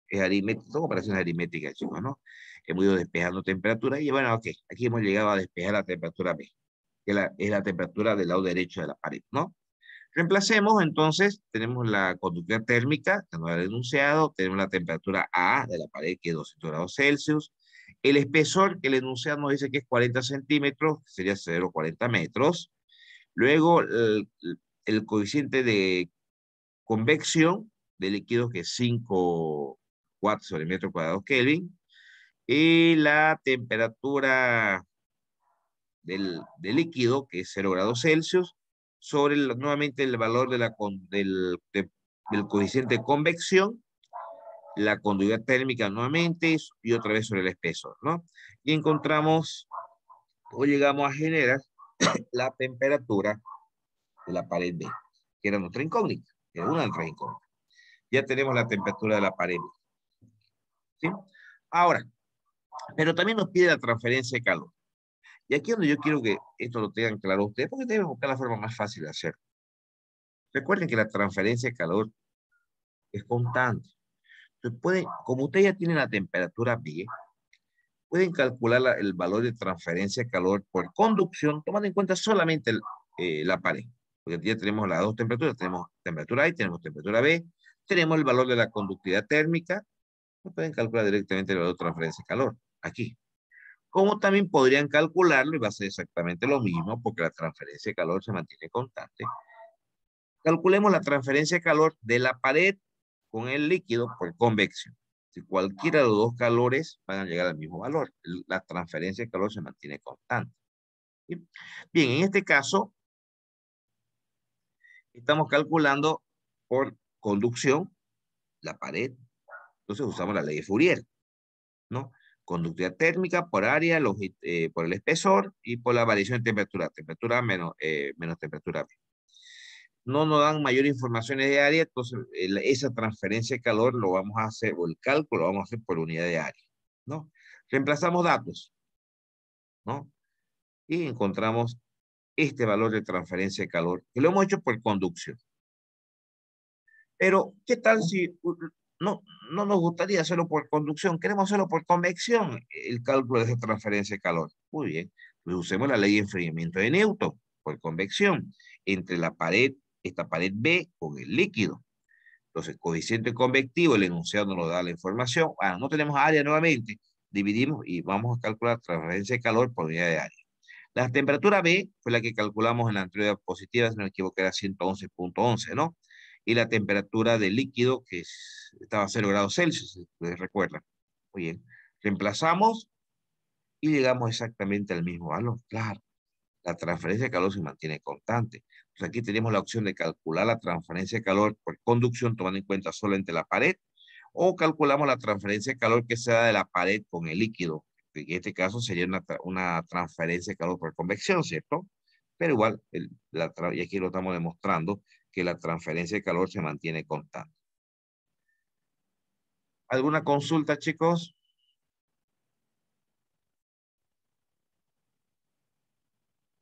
Es aritmética, son operaciones aritméticas, chicos, ¿no? Hemos ido despejando temperatura y bueno, ok, aquí hemos llegado a despejar la temperatura B, que es la temperatura del lado derecho de la pared, ¿no? Reemplacemos, entonces, tenemos la conductividad térmica, que nos ha enunciado, tenemos la temperatura A de la pared, que es 200 grados Celsius, el espesor, que el enunciado nos dice que es 40 centímetros, que sería 0,40 metros, luego el coeficiente de convección de líquidos, que es 5 watts sobre metro cuadrado Kelvin, y la temperatura del líquido, que es 0 grados Celsius, sobre nuevamente el valor de del coeficiente de convección, la conductividad térmica nuevamente, y otra vez sobre el espesor, ¿no? Y encontramos, o llegamos a generar la temperatura de la pared B, que era nuestra incógnita, era una de nuestras incógnitas. Ya tenemos la temperatura de la pared B, ¿sí? Ahora, pero también nos pide la transferencia de calor. Y aquí es donde yo quiero que esto lo tengan claro ustedes, porque deben buscar la forma más fácil de hacerlo. Recuerden que la transferencia de calor es constante. Entonces como ustedes ya tienen la temperatura B, pueden calcular el valor de transferencia de calor por conducción, tomando en cuenta solamente la pared. Porque ya tenemos las dos temperaturas, tenemos temperatura A y tenemos temperatura B, tenemos el valor de la conductividad térmica, pueden calcular directamente el valor de transferencia de calor, aquí. Como también podrían calcularlo, y va a ser exactamente lo mismo, porque la transferencia de calor se mantiene constante. Calculemos la transferencia de calor de la pared con el líquido por convección. Si cualquiera de los dos calores van a llegar al mismo valor, la transferencia de calor se mantiene constante. Bien, en este caso, estamos calculando por conducción la pared. Entonces usamos la ley de Fourier, ¿no? Conductividad térmica por área, por el espesor y por la variación de temperatura. Temperatura menos temperatura B. No nos dan mayor información de área, entonces esa transferencia de calor lo vamos a hacer, o el cálculo lo vamos a hacer por unidad de área, ¿no? Reemplazamos datos, ¿no? Y encontramos este valor de transferencia de calor, que lo hemos hecho por conducción. Pero, ¿qué tal si no nos gustaría hacerlo por conducción? Queremos hacerlo por convección, el cálculo de esa transferencia de calor. Muy bien, pues usemos la ley de enfriamiento de Newton, por convección, entre la pared, esta pared B con el líquido. Entonces, coeficiente convectivo, el enunciado nos da la información. Ah, no tenemos área nuevamente, dividimos y vamos a calcular transferencia de calor por unidad de área. La temperatura B fue la que calculamos en la anterior diapositiva, si no me equivoco, era 111.11, ¿no? Y la temperatura del líquido, que estaba a 0 grados Celsius, si ustedes recuerdan. Muy bien. Reemplazamos y llegamos exactamente al mismo valor. Claro, la transferencia de calor se mantiene constante. Entonces aquí tenemos la opción de calcular la transferencia de calor por conducción, tomando en cuenta solamente la pared, o calculamos la transferencia de calor que se da de la pared con el líquido. En este caso sería una transferencia de calor por convección, ¿cierto? Pero igual, y aquí lo estamos demostrando, que la transferencia de calor se mantiene constante. ¿Alguna consulta, chicos?